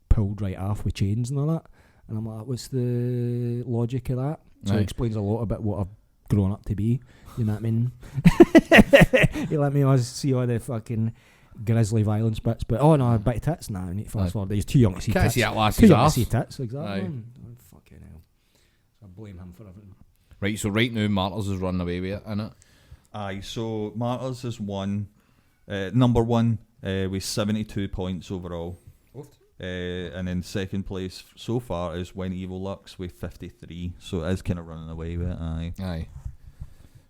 pulled right off with chains and all that. And I'm like, what's the logic of that? So Aye. it explains a lot about what I've grown up to be, you know what I mean? He let me see all the fucking grisly violence bits, but oh no, a bit of tits, nah, I need to fast forward. He's too young to see Can't tits. see that Too lassie's young to ass. see tits, exactly. Aye. Oh, fucking hell. I blame him for everything. Right, so right now Martyrs is running away with it, innit? Aye, so Martyrs is number 1 with 72 points overall. And then second place so far is When Evil Lurks with 53, so it is kind of running away with it. Aye.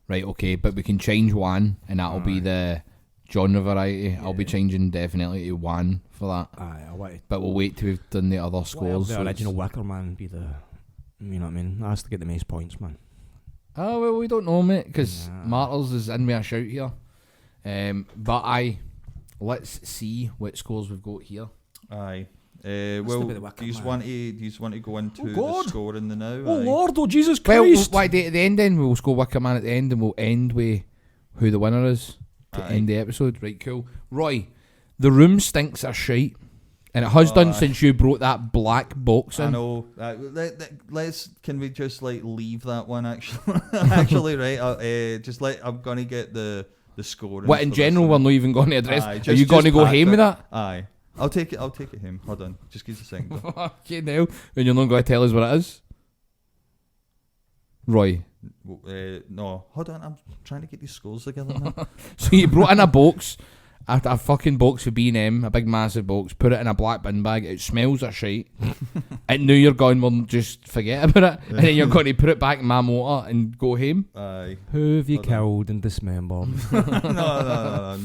Right, okay, but we can change one, and that'll be the genre variety. I'll be changing definitely to 1 for that. Aye, I wanted. But we'll wait till we've done the other scores. The so original Wicker Man be the, you know what I mean? That has to get the most points, man. Oh, well, we don't know, mate, because Nah. Martyrs is in with a shout here. But let's see what scores we've got here. Aye. to Well, be the Wicker do you Man. want to go into Oh, the God. score in the now? Oh Aye. Lord, oh Jesus Well, Christ! why do it at the end then? We'll score Wicker Man at the end, and we'll end with who the winner is to Aye. end the episode. Right, cool. Roy, the room stinks of shite, and it has done aye. since you brought that black box in. I know. Can we just like leave that one actually? Actually, right? I'm gonna get the score. What in general we're not even going to address? Aye, Are you going to go home with that? Aye. I'll take it home. Hold on. Just give us a second. Okay, now, and you're not going to tell us what it is, Roy. No, hold on. I'm trying to get these scores together now. So you brought in a box, a fucking box of B&M, a big massive box, put it in a black bin bag, it smells of shite, and now you're going, well, just forget about it, and then you're going to put it back in my motor and go home. Aye. Who have you Hold on. killed and dismembered? No.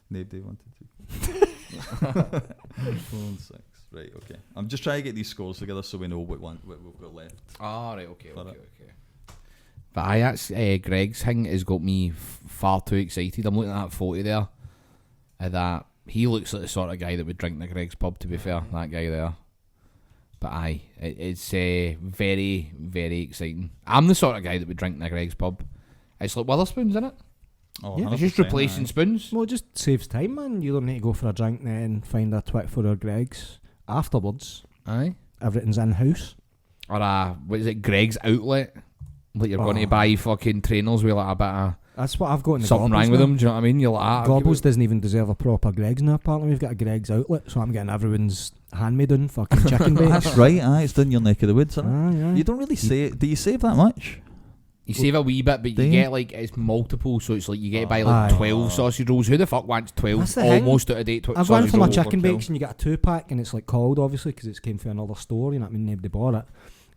Nobody wanted to. 4 and 6. Right, okay. I'm just trying to get these scores together so we know what we've got left. Ah, right, okay. For it. But that's Greg's thing has got me far too excited. I'm looking at that photo there, that he looks like the sort of guy that would drink in the Greg's pub, to be fair, that guy there. But it's very, very exciting. I'm the sort of guy that would drink in the Greg's pub. It's like Witherspoons, isn't it? Oh, Yeah. It's just 100%, replacing aye. spoons. Well, it just saves time, man. You don't need to go for a drink then find a twit for our Greg's. Afterwards, Aye. everything's in-house. Or what is it, Greg's Outlet? Like you're going to Oh. buy fucking trainers with like a bit of That's what I've got in the something Gobbles wrong with now. them, do you know what I mean? You're like, Gobbles doesn't even deserve a proper Greg's now. Apparently, we've got a Greg's outlet, so I'm getting everyone's hand-made-on fucking chicken bakes. That's right, it's down your neck of the woods, isn't it? Aye, aye. You don't really save. Do you save that much? You save a wee bit, but Do you you? get like it's multiple, so it's like you get to buy like Aye. 12 sausage rolls. Who the fuck wants 12 That's the thing. almost out of date I've gone sausage for my rolls? chicken overkill. bakes, and you get a 2-pack, and it's like cold, obviously, because it came from another store. You know what I mean? Nobody bought it.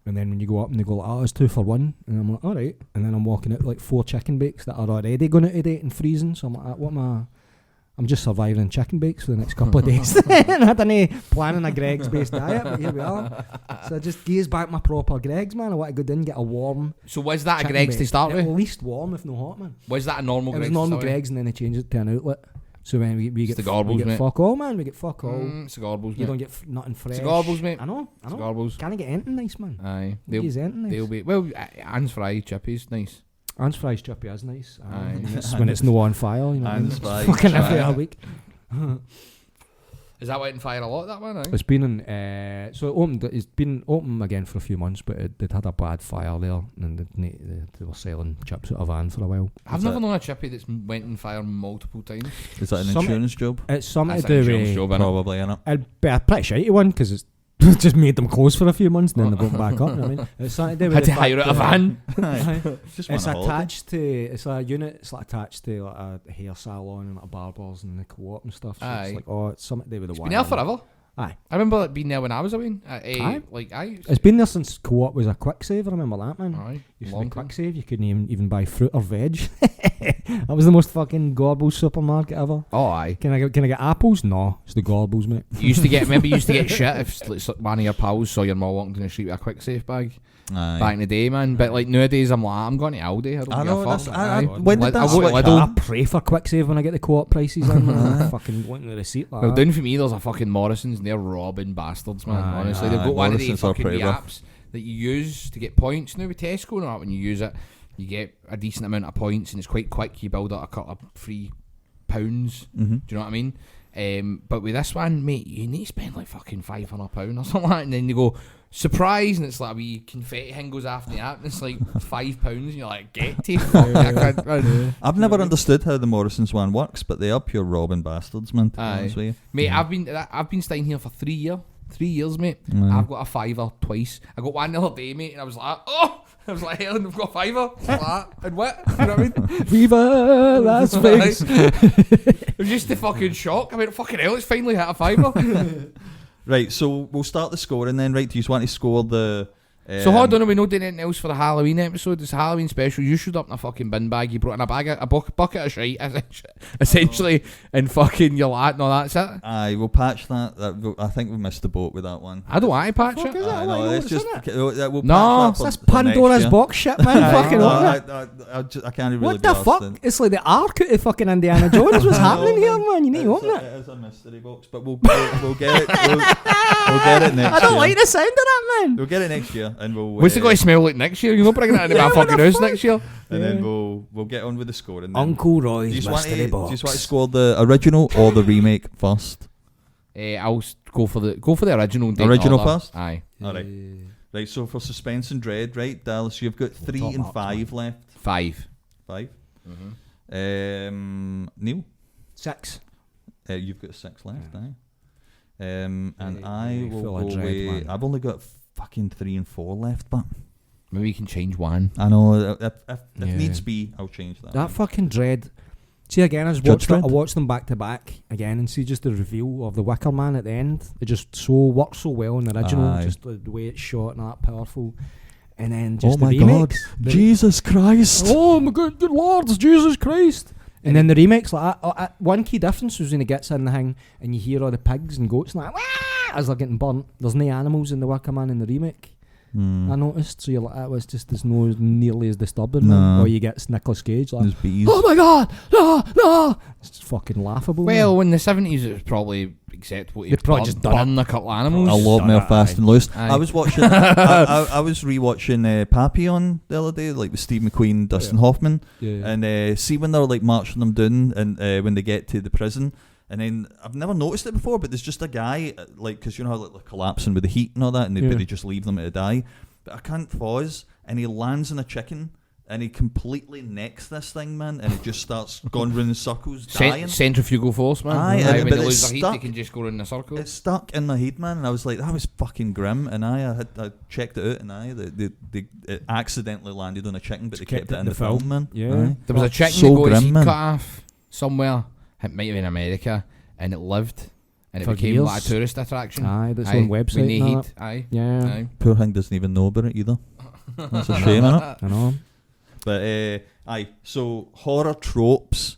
And then when you go up and they go like, oh, it's 2 for 1, and I'm like, all right. And then I'm walking out with like 4 chicken bakes that are already going out of date and freezing. So I'm like, what am I'm just surviving chicken bakes for the next couple of days. And I didn't planning a Greg's based diet, but here we are. So I just gaze back my proper Greg's, man. I want to go in and get a warm. So was that a chicken Greg's to bake. start with? At least warm, if not hot, man. Was that a normal It Greg's? was normal Greg's, and then they changed it to an outlet. So when we get, the Gorbals, we get mate. fuck all, man. We get fuck all. It's the Gorbals, mate. You don't get nothing fresh. It's the Gorbals, mate. I know. It's the Gorbals. Can't get anything nice, man. Aye. They'll be well. Anne's fried chippies, nice. Anne's fries chippy is nice. Aye. When it's no on fire, you know. Anne's what I mean? fries Fucking every chippy. other week. Is that went on fire a lot? That one, It's been in, so it opened. It's been open again for a few months, but they'd had a bad fire there, and they were selling chips out of a van for a while. I've never known a chippy that's went on fire multiple times. Is that an Some- insurance job? It's something That's to an do insurance with. job, innit? Probably, innit? It'd be a pretty shitty one because it's just made them close for a few months, and then they brought back up. You know what I mean, it's something to do with Had the to hire fact out a that- van. Just It's want a holiday. attached to. It's a unit. It's like attached to like a hair salon and like a barbers and the co-op and stuff. So Aye. it's like, oh, it's something to do with the. It's been there forever. Aye. I remember it being there when I was away. Aye. Aye. It's been there since co-op was a quick save. I remember that, man. Aye. Used to Long be time. quick save. You couldn't even buy fruit or veg. That was the most fucking Gorbals supermarket ever. Oh, aye. Can I get apples? No, it's the Gorbals, mate. You used to get. Remember, you used to get shit if like, one of your pals saw your mum walking down the street with a quick safe bag. Aye. Back in the day, man. But like nowadays, I'm like, I'm going to Aldi. I don't I give know, a that's- fuck. I- Aye. when did that I go to switch Lidl. I pray for quick save when I get the co-op prices in. Man. I fucking want the receipt. Like Well, that. down for me, there's a fucking Morrison's and they're robbing bastards, man. Aye, Honestly, aye. they've got one of the Morrison's are fucking pretty wee rough. apps that you use to get points now with Tesco and all that. When you use it, you get a decent amount of points and it's quite quick. You build up a couple of free pounds. Mm-hmm. Do you know what I mean? But with this one, mate, you need to spend like fucking £500 or something like that, and then you go surprise, and it's like a wee confetti thing goes after the app, and it's like £5, and you're like, get to fuck. I can't- I've never understood how the Morrison's one works, but they are pure robbing bastards, man. To be Aye. honest with you. Mate, I've been staying here for 3 years. 3 years, mate. Aye. I've got a fiver twice. I got one the other day, mate, and I was like, oh! I was like, Helen, I've got a fiver. Like that. And what? You know what I mean? Viva Las Vegas. It was just the fucking shock. I mean, fucking hell, it's finally hit a fiver. Right, so we'll start the scoring then, right? Do you want to score the... So hold on, we not doing anything else for the Halloween episode. It's a Halloween special. You showed up in a fucking bin bag. You brought in a bucket of shite, essentially, and fucking you're like, no, that's it. Aye, we'll patch that. I think we missed the boat with that one. I don't want to patch Fuck it. is that? Aye, Like, no, what's it's just... in it? We'll No, patch that for That's the next Pandora's year. box shit, man. Aye, Fucking no, open it. I can't really What be the arsed fuck? then. It's like the arc out of fucking Indiana Jones. What's happening here, man? You need to open It it. is a mystery box, but we'll get it. We'll get it next I don't year. like the sound of that, man. We'll get it next year, and we'll. What's it going to smell like next year? You're not bringing it into my Yeah, what fucking the house fuck? next year. And then we'll get on with the scoring. then. Uncle Do Roy's you just want mystery to box. score the original or the remake first? I'll go for the original. date Original order. first? Aye. All right. Right. So for suspense and dread, right, Dallas, you've got 3 top and marks, 5 left. 5. 5. Mm-hmm. Neil, 6. you've got 6 left. Aye. And I will full of go dread, with. man. I've only got fucking 3 and 4 left, but Maybe we can change one. I know if Yeah. needs be, I'll change that. That fucking dread. See again, I Judge Dredd? watched them back to back again, and see just the reveal of the Wicker Man at the end. It just works so well in the original, Aye. just the way it's shot and that powerful. And then just Oh the my remakes. God, Jesus Christ! Oh my good Lord, Jesus Christ! And then the remakes like that. One key difference was when he gets in the thing and you hear all the pigs and goats and like wah! As they're getting burnt. There's no animals in the Wicker Man in the remake. I noticed. So you're like, that was just as no nearly as disturbing. man. No. Or you get Nicolas Cage like, There's bees. oh my God, no! It's just fucking laughable. Well, man. in the 70s, it was probably acceptable to They'd probably just done burn a couple of animals. A lot more fast and loose. Aye. I was watching. I was rewatching Papillon the other day, like with Steve McQueen, Dustin Hoffman, Yeah. and see when they're like marching them down, and when they get to the prison, and then I've never noticed it before, but there's just a guy like, because you know how like, they're collapsing with the heat and all that, and Yeah. they just leave them to die. But I can't pause, and he lands on a chicken. And he completely necks this thing, man, and it just starts going round in circles, dying. Centrifugal force, man. Aye, Aye, when but they it's lose their heat, they stuck. can just go in a circle. It stuck in my head, man, and I was like, that was fucking grim. And I checked it out, and it accidentally landed on a chicken, but they kept it in the film, man. Yeah. Aye. There was a chicken So that got his grim, heat man. cut off somewhere. It might have been America, and it lived, and it For became years. like a tourist attraction. Aye, that's on with website no and heat. Aye. Yeah. Aye. Poor thing doesn't even know about it either. That's a shame, innit? I know. But aye, so horror tropes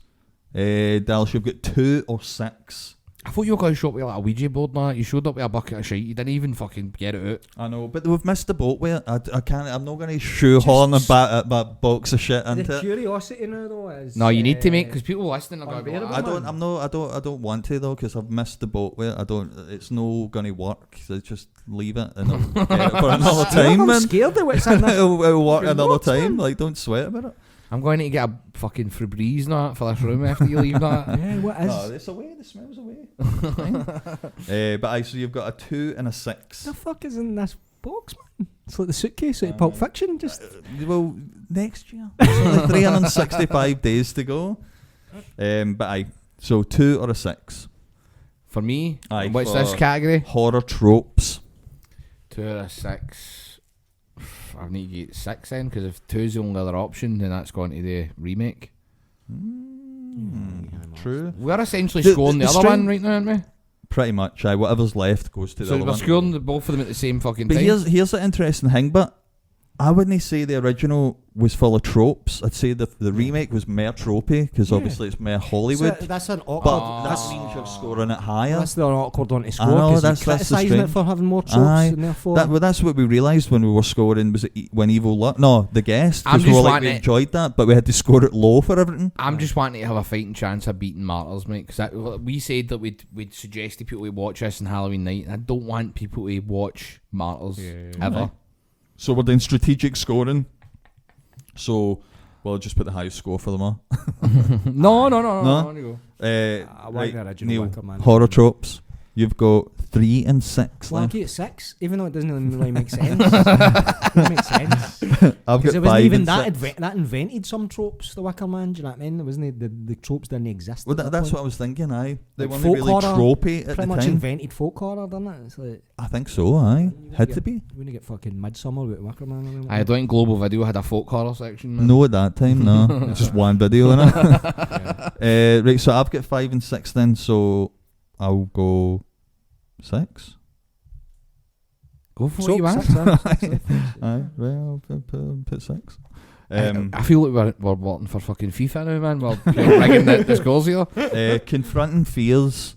Dallas, you've got 2 or 6. I thought you were going to show up with like a Ouija board, man. You showed up with a bucket of shit. You didn't even fucking get it out. I know, but we've missed the boat with it. I can't. I'm not going to shoehorn a box of shit into The it. curiosity now though is. No, you need to make, because people listening are going to be like, unbearable. I don't want to though, because I've missed the boat with it. I don't. It's no going to work. So just leave it and I'll get it for another time, I'm man. scared of what's in there. it'll work another What, time. man? Like, don't sweat about it. I'm going to get a fucking Febreze now for this room after you leave that. Yeah, what is? No, it's away. The smell's away. So you've got a 2 and a 6. The fuck is in this box, man? It's like the suitcase out of Pulp Fiction. Just Well, next year. There's only 365 days to go. So 2 or a 6. For me, Aye, what's for this category? horror tropes. 2 out of 6. I need to get 6 then, because if 2's the only other option, then that's going to the remake. True. We're essentially The- scoring the the other string- one right now, aren't we? Pretty much. Whatever's left goes to the So other we're one. scoring both of them at the same fucking But time. here's the interesting thing. But I wouldn't say the original was full of tropes. I'd say the remake was more tropey, because Yeah. obviously it's more Hollywood. So that's an awkward. but that's that means you're scoring it higher. That's the awkward one to score. I know, 'cause that's you're the criticising strain. it for having more tropes, Aye. and therefore. That's what we realised when we were scoring. Was it when Evil The Guest? I'm Because we just were like, wanting we it- enjoyed that, but we had to score it low for everything. I'm just wanting to have a fighting chance of beating Martyrs, mate, because we said that we'd suggest to people to watch this on Halloween night, and I don't want people to watch Martyrs ever. Right. So we're doing strategic scoring. So we'll just put the highest score for them all. No. No? You go. I like Right, the original Neil, Wicker Man. horror tropes. You've got 3 and 6 Well, I left. give it 6, even though it doesn't really make sense. It doesn't make sense. I've Because got it wasn't 5 even and that 6. that invented some tropes, the Wicker Man, do you know what I mean? It wasn't the tropes didn't exist. Well, at that that's point. what I was thinking. Aye, they Like weren't folk really horror, tropey at the Pretty much time. invented folk horror, didn't it? It's like, I think so. Aye, had get- to be. we didn't get fucking Midsummer with Wicker Man. Or anything. I don't think Global Video had a folk horror section, man. No, at that time, no. Just one video, innit? Right, so I've got 5 and 6 then. So I'll go 6. Go for So, what you want. 6. Aye, well, I'll put 6. I feel like we're wanting for fucking FIFA now, man. We're rigging the scores here. Confronting fears.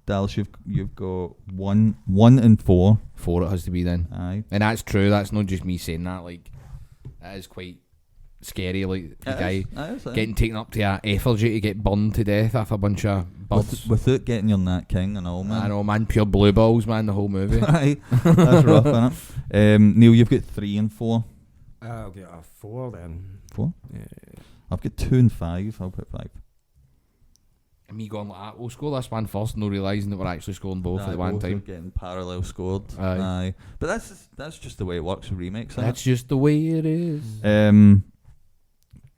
Dallas, you've got 1 and 4. 4 it has to be then. Aye. And that's true, that's not just me saying that, like, that is quite scary, like, the guy getting taken up to a effigy to get burned to death off a bunch of buds. Without getting your Nat King and all, man. I know, man, pure blue balls, man, the whole movie. Aye, that's rough, innit? Neil, you've got 3 and 4. I'll get a 4 then. 4? Yeah. I've got 2 and 5. I'll put 5. And me going like that, we'll score this one first, no realising that we're actually scoring both at the one both are time. getting parallel scored. Aye. But that's just the way it works with remakes. That's just the way it is.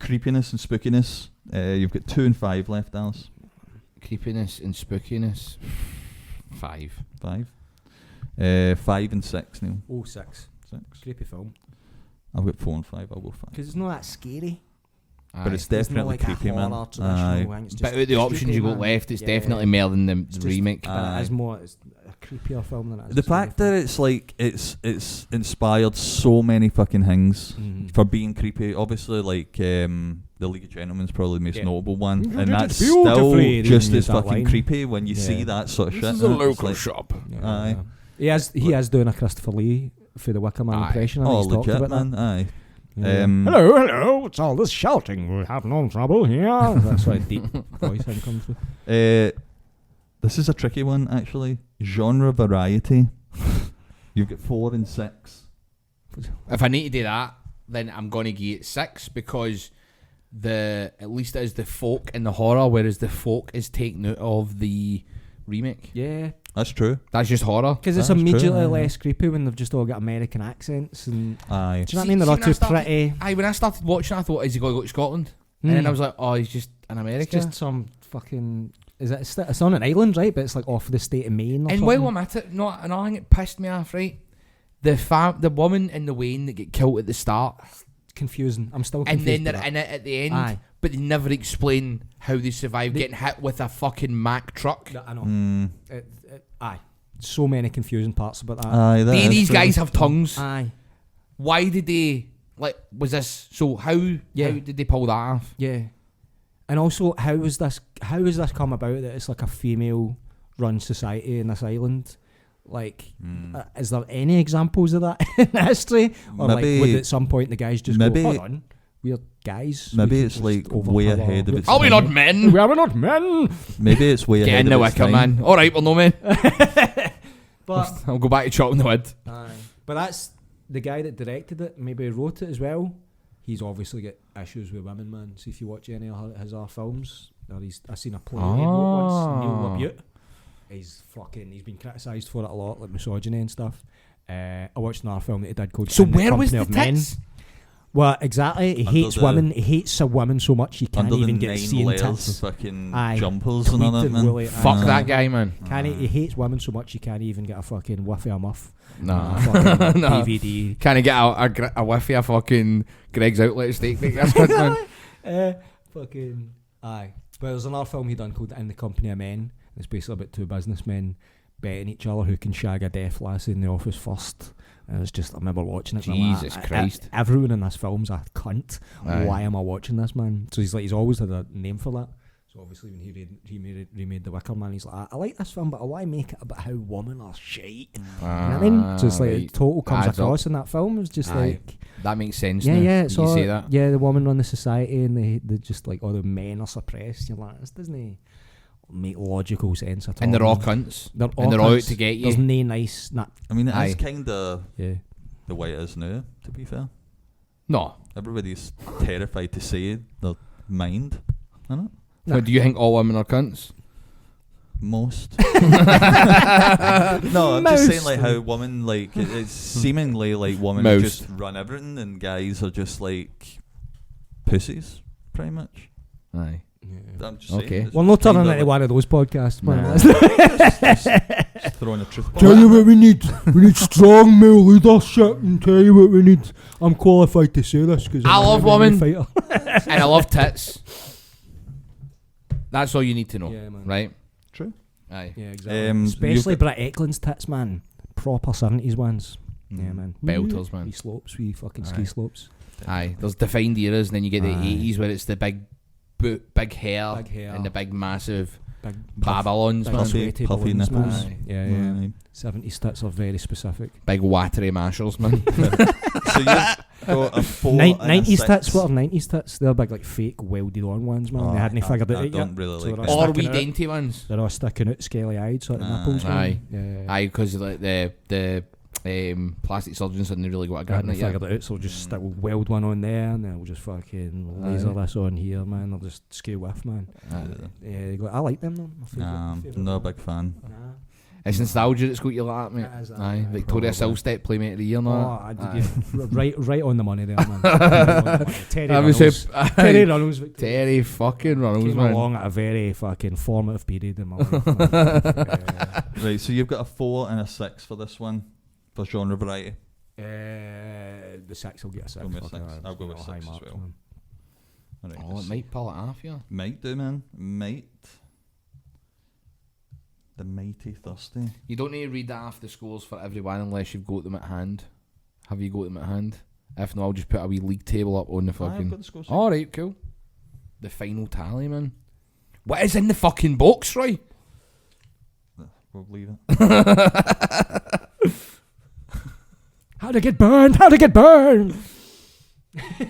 Creepiness and spookiness. You've got 2 and 5 left, Alice. Creepiness and spookiness. 5. 5. 5 and 6, Neil. Oh, 6. 6. Creepy film. I've got 4 and 5. I'll go 5. Because it's not that scary. But it's It's not definitely like creepy, a horror man. traditional Aye. thing, it's But just out of the options creepy, you got man. left, it's Yeah. definitely more than the It's just- remake. But it is more, it's a creepier film than it is. The a scary fact that it's like it's inspired so many fucking things film. for being creepy. Obviously, like the League of Gentlemen's probably the most Yeah. notable one, You and did it that's still beautifully, just didn't as you, that fucking line? creepy when you see Yeah. that sort of shit. This is a innit? It's local like, shop. Yeah, Aye. yeah. He is doing a Christopher Lee for the Wicker Man Aye. impression. I think Oh, he's talked legit, about man. that. Aye. Yeah. Hello, what's all this shouting? We have no trouble here. That's why deep voice him comes through. This is a tricky one, actually. Genre variety. You've got 4 and 6. If I need to do that, then I'm going to give it 6 because at least it is the folk and the horror, whereas the folk is taken out of the remake. Yeah, That's true. That's just horror. because it's That's true, immediately aye. less creepy when they've just all got American accents. And Aye. do you know what I mean? They're all when I too started- pretty. Aye, when I started watching, I thought, is he going to go to Scotland? And then I was like, oh, he's just in it's America. just some fucking. Is it? It's on an island, right? But it's like off the state of Maine. Or And something. while I'm at it, another thing that pissed me off, right? The woman and the Wayne that get killed at the start, confusing. I'm still and confused. then by they're that. in it at the end, Aye. but they never explain how they survived They- getting hit with a fucking Mack truck. I know. Mm. Aye. So many confusing parts about that. Aye. That is These true. guys have tongues. Aye. Why did they, like, was this, so how Yeah. did they pull that off? Yeah. And also, how is this come about that it's like a female-run society in this island? Like, is there any examples of that in history? Or Maybe- like, would at some point the guys just maybe- go, hold on, we're guys. Maybe we can it's just like way overpower- ahead of its Are we time. not men? We are not men. Maybe it's way Get ahead in the of its Wicker time. Man. Alright, well, no, man. But I'll go back to chopping the wood. but that's the guy that directed it. Maybe wrote it as well. He's obviously got issues with women, man. So if you watch any of his other films, or I seen a play he wrote once, Neil LaBute. He's been criticised for it a lot, like misogyny and stuff. I watched another film that he did called So In the where was Company the of Men. tits? Well, exactly. He Under hates the- women. He hates a woman so much he can't Under the even get 9 seeing layers tits. of fucking Aye. jumpers and all that, Tweeted man. woolly- Fuck aye. that guy, man. He hates women so much he can't even get a fucking whiff of a muff. Nah. Fucking No. DVD. Can I get a whiff of a fucking Greg's Outlet steak? That's good, man. Fucking aye. But there's another film he done called In the Company of Men. It's basically about two businessmen betting each other who can shag a deaf lassie in the office first. And it's just, I remember watching it. And I'm like, Jesus Christ. everyone in this film's a cunt. Aye. Why am I watching this, man? So he's always had a name for that. So obviously when he remade The Wicker Man, he's like, I like this film, but I want to make it about how women are shite. You know what I mean? So it's like it total comes Adds up. across in that film. It's just Aye. like, That makes sense. yeah, now. yeah. It's you all, say that. yeah, the women run the society, and they just like all the men are suppressed. You're like, this doesn't make logical sense at all. And they're all man. cunts. They're and they're all out cunts. to get you. There's no nice. I mean, it Aye. is kind of Yeah. the way it is now, to be fair. No. Everybody's terrified to say their mind, isn't it? What, do you think all women are cunts? Most. No, I'm just saying like Most. how women like it's seemingly like women Most. just run everything and guys are just like pussies, pretty much. Aye. I'm just Okay. saying. it's We're not kind turning of into one of those podcasts, man. Nah. just throwing a truth bomb. Tell you what we need. We need strong male leadership and tell you what we need. I'm qualified to say this because I love women. fighter. And I love tits. That's all you need to know. Yeah, man. Right? True. Aye. Yeah, exactly. You've Especially got- Brett Eklund's tits, man. Proper 70s ones. Yeah, man. Belters, man. Wee slopes, wee fucking ski Aye. slopes. Aye. There's defined eras, and then you get the Aye. 80s where it's the big big hair, Big hair. and the big massive Big Babylons, big man. sweaty puffy balloons, man. nipples. Aye. Yeah, yeah. Aye. 70s tits are very specific. Big watery mashers, man. So you've got a 4 and a 90s 6. tits, what are 90s tits? They're big, like fake, welded on ones, man. They hadn't figured it I out don't yet. really So like they're that. all Or sticking wee out. dainty ones. They're all sticking out, scaly eyed sort of nipples, man. Aye. Yeah. Aye, because like the plastic surgeons didn't really got a They grip on hadn't it yet. figured it out, so we'll just stick weld one on there, and then we'll just fucking laser this on here, man. They'll just scale with, man. Yeah, they go, I like them, though. My favourite Not a one. big fan. Nah. It's nostalgia that's got you like that, mate. It is, Aye, aye, Victoria probably. Silvstedt, Playmate of the Year, Oh, no. I did right on the money there, man. Right on the money. Terry I was Runnels. Terry Terry Runnels. Victoria. fucking Runnels, Came man. along at a very fucking formative period in my life. Man. Yeah. Right, so you've got a 4 and a 6 for this one, for genre variety. The 6 will get a 6. Go with Fuck 6. it, I'll go with high 6 as marks, well. man. Alright, Oh, it let's- might pull it off, yeah. Might do, man. Might. The Mighty Thirsty. You don't need to read that off the scores for everyone unless you've got them at hand. Have you got them at hand? If not, I'll just put a wee league table up on the I've fucking... got the scores. Alright, cool. The final tally, man. What is in the fucking box, right? We'll leave it. How'd I get burned? How'd I get burned?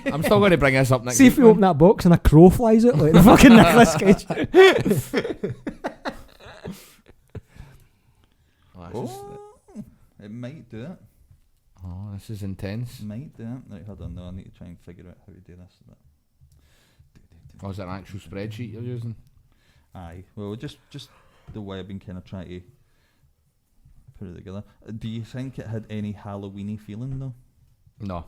I'm still going to bring this up next See week, if you man. open that box and a crow flies out like the fucking Nicolas Cage. It might do it. Oh, this is intense. Might do it. Right, hold on. No, I need to try and figure out how to do this. Oh, is that an actual spreadsheet you're using? Aye. Well, just the way I've been kind of trying to put it together. Do you think it had any Halloweeny feeling though? No.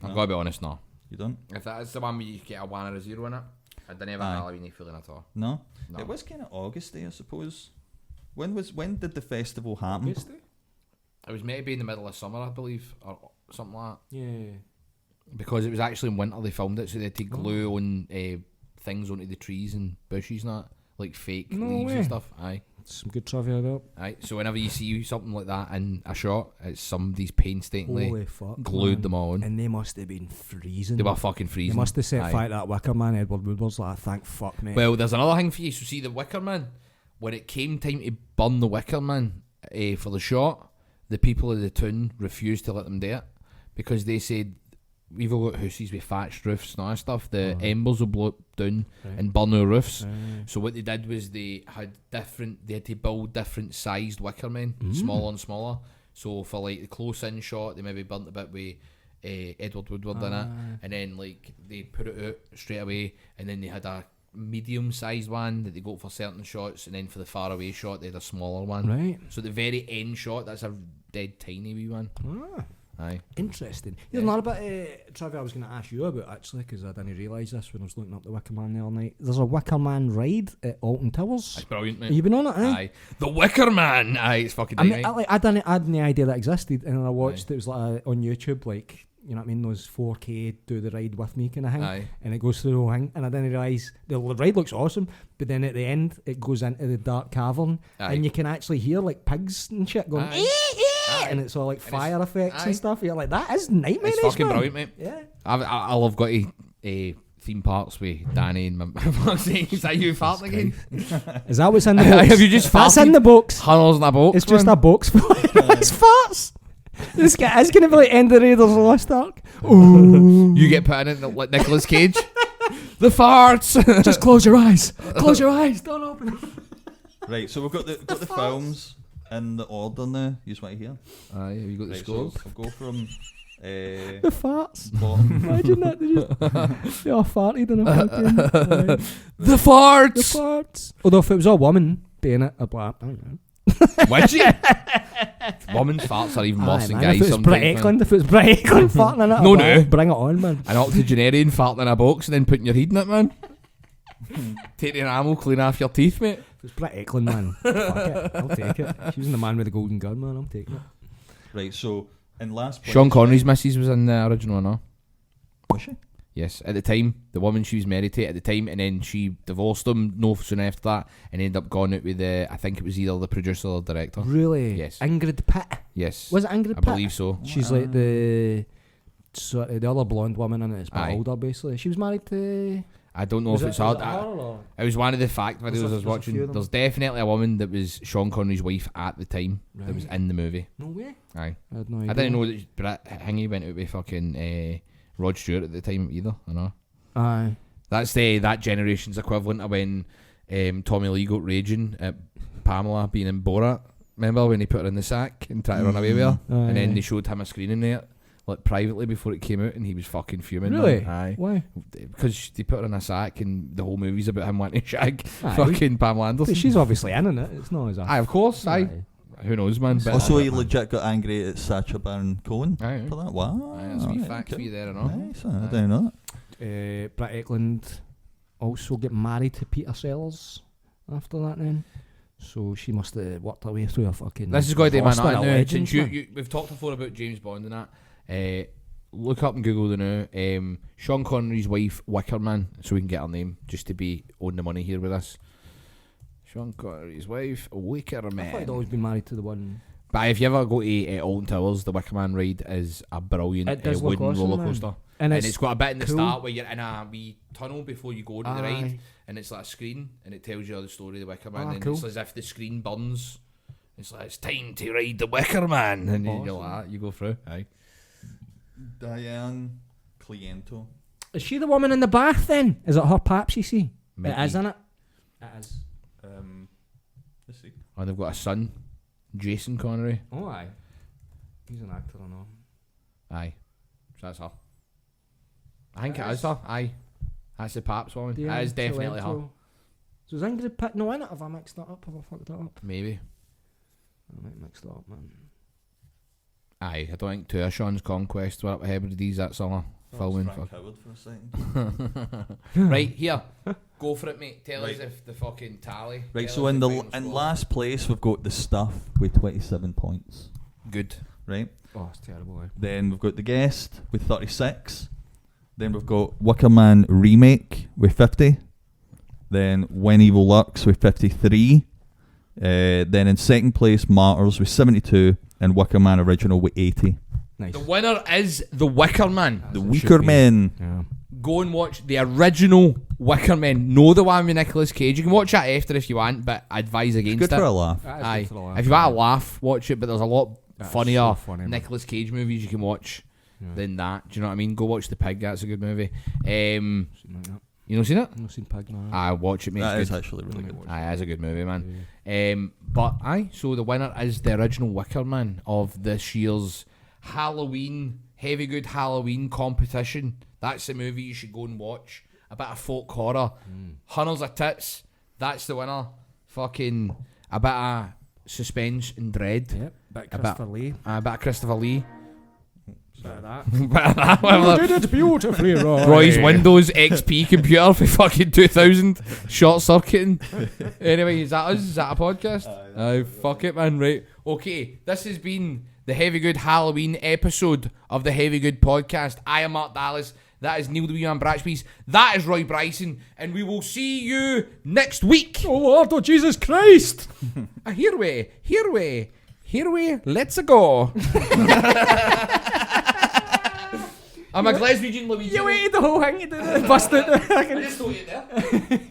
I'm No? going to be honest, no. You don't? If that is the one where you get a 1 or a 0 in it, I didn't have a Aye. Halloween feeling at all. No. No. It was kind of Augusty, I suppose. When did the festival happen? It was maybe in the middle of summer, I believe, or something like that. Yeah. Because it was actually in winter they filmed it, so they had to Oh. glue on things onto the trees and bushes and that, like fake No leaves way. and stuff. Aye. Some good trivia there. Right, so whenever you see something like that in a shot, it's somebody's painstakingly Holy fuck, glued man. them all in. And they must have been freezing. They were fucking freezing. They must have set Aye. fire to that Wicker Man. Edward Woodward's like, thank fuck, mate. Well, there's another thing for you. So see the Wicker Man, when it came time to burn the Wicker Man for the shot, the people of the town refused to let them do it because they said, we've all got houses with thatched roofs and all that stuff. The embers will blow down and burn our roofs. So what they did was they had to build different sized Wicker Men, smaller and smaller. So for like the close in shot, they maybe burnt a bit with Edward Woodward in it, and then like they put it out straight away, and then they had a medium sized one that they go for certain shots, and then for the far away shot they had a smaller one. Right. So the very end shot, that's a dead tiny wee one. Aye. Interesting. There's another bit of trivia I was going to ask you about, actually, because I didn't realise this when I was looking up the Wicker Man the other night. There's a Wicker Man ride at Alton Towers. That's brilliant, mate. Have you been on it, eh? Aye. The Wicker Man. Aye, it's fucking I mean, dynamite. I had no idea that existed, and then I watched it was like on YouTube, like, you know what I mean, those 4K do the ride with me kind of thing. Aye. And it goes through the whole thing, and I didn't realise the ride looks awesome, but then at the end it goes into the dark cavern, Aye. and you can actually hear like pigs and shit going, Aye. Aye. and it's all like fire effects aye. and stuff. You're like, that is nightmare. It's fucking brilliant, mate. Yeah. I love got to theme parks with Danny and my fuck's sake, is that you farting again? Is that what's in the Aye, box? have you just That's farted? in the box. Hunnels in a box. It's just a box full of his farts. This guy is going to be like end of Raiders of the Lost Ark. Ooh. You get put in it like Nicolas Cage. The farts. Just close your eyes. Close your eyes. Don't open them. Right, so we've got the films in the order now. You just want to hear? Aye, have you got the Right, scores? so I'll go from The farts. bottom. Imagine that. They all farted in a fucking... The The farts. farts. Although if it was a woman being it, I'd be like, I don't know. Would she? Women's farts are even worse Aye, than man, guys if it was sometimes. Brett man. Eklund, if it was Brett Eklund farting in it, No, I'd be no. like, bring it on, man. An octogenarian farting in a box and then putting your head in it, man. Take the enamel, clean off your teeth, mate. If it's Brett Eklund, man, fuck it. I'll take it. She was the man with the golden gun, man. I'm taking it. Right, so in last place, Sean Connery's missus was in the original one, no? was she? Yes, at the time, the woman she was married to at the time, and then she divorced him no soon after that, and ended up going out with the, I think it was either the producer or the director. Really? Yes. Ingrid Pitt. Yes. Was it Ingrid I Pitt? believe so. She's like the sort of the other blonde woman in it. It's a bit Aye. older, basically. She was married to... I don't know Was if it- it's was hard. it her or- It was one of the fact videos There's a- I was there's a watching. few of them. There's definitely a woman that was Sean Connery's wife at the time that was Right. in the movie. No way. Aye. I had no idea. I didn't know that Brett Hingy went out with fucking Rod Stewart at the time either. I know. Aye. That's that generation's equivalent of when Tommy Lee got raging at Pamela being in Borat. Remember when he put her in the sack and tried to run away with her? Aye. And then they showed him a screening there, like privately before it came out, and he was fucking fuming. man. Really? Aye. Why? Because they put her in a sack, and the whole movie's about him wanting to shag Aye. fucking Pamela Anderson. But she's obviously in it. It's not as a... Aye, of course. Aye. Who knows, man? But Also, he legit got angry at Sacha Baron Cohen Aye. for that. Wow. Aye, that's a wee Alright, fact okay. for you there, I know. Nice, I didn't know that. Brett Eklund also get married to Peter Sellers after that then. So she must have worked her way through a fucking... This is going to be my roster of night now. legends, Since man. we've talked before about James Bond and that. Look up and Google the now. Sean Connery's wife, Wicker Man, so we can get her name, just to be on the money here with us. Sean Connery's wife, Wicker I thought Man. he'd always been married to the one... But if you ever go to Alton Towers, the Wicker Man ride is a brilliant It does look wooden awesome, roller man. coaster. And And it's got a bit in the cool. start where you're in a wee tunnel before you go to the ride, Aye. and it's like a screen, and it tells you the story of the Wicker Man, Ah, and cool. it's as if the screen burns. It's like, it's time to ride the Wicker Man, and you're Awesome. like that, you go through. Aye. Diane Cliento. Is she the woman in the bath then? Is it her paps you see? Might It is, be. isn't it? It is. Let's see. And they've got a son, Jason Connery. Oh, aye. He's an actor, I know. Aye. So that's her. I think it is her. Aye. That's the Paps woman. That is definitely her. So is Ingrid Pitt no in it? Have I mixed that up? Have I fucked that up? Maybe. I might mix that up, man. Aye. I don't think two of Sean's Conquest were up ahead of these that summer. Filming. Frank Fuck. Howard for a second. Right, here. Go for it, mate. Tell us Right. if the fucking tally. Right, Tell so us in the the final in score. last place we've got The Stuff with 27 points. Good. Right. Oh, it's terrible. Then we've got The Guest with 36. Then we've got Wicker Man Remake with 50. Then When Evil Lurks with 53. Then in second place, Martyrs with 72, and Wicker Man original with 80. Nice. The winner is The Wicker Man. The Wicker Man. Yeah. Go and watch the original Wicker Man. No, the one with Nicolas Cage. You can watch that after if you want, but I advise against Good it. for a laugh. That is Aye. good for the laugh. If you want to laugh, watch it. But there's a lot That's funnier so funny, man. Nicolas Cage movies you can watch Yeah. than that. Do you know what I mean? Go watch The Pig. That's a good movie. Something like that. You not seen it? I've not seen Pig now. I watch it, mate. That It's is good. actually really good. Aye, it's a good movie, man. But so the winner is the original Wicker Man of this year's Halloween, Heavy Good Halloween competition. That's the movie you should go and watch. A bit of folk horror. Hunters of Tits. That's the winner. Fucking a bit of suspense and dread. Yep. Bit Christopher Lee. A bit of Christopher Lee. Bit of that. Bit of that. Whatever. You did it beautifully, Roy. Roy's Windows XP computer for fucking 2000 short circuiting. Anyway, is that us? Is that a podcast? Oh, fuck it, man. Right. Okay, this has been the Heavy Good Halloween episode of the Heavy Good podcast. I am Mark Dallas. That is Neil the Wee Man Bratchpiece. That is Roy Bryson. And we will see you next week. Oh, Lord, oh, Jesus Christ. Here we, let's go. I'm a Glaswegian Luigi. You waited the whole thing to do it. Busted. I just thought you there.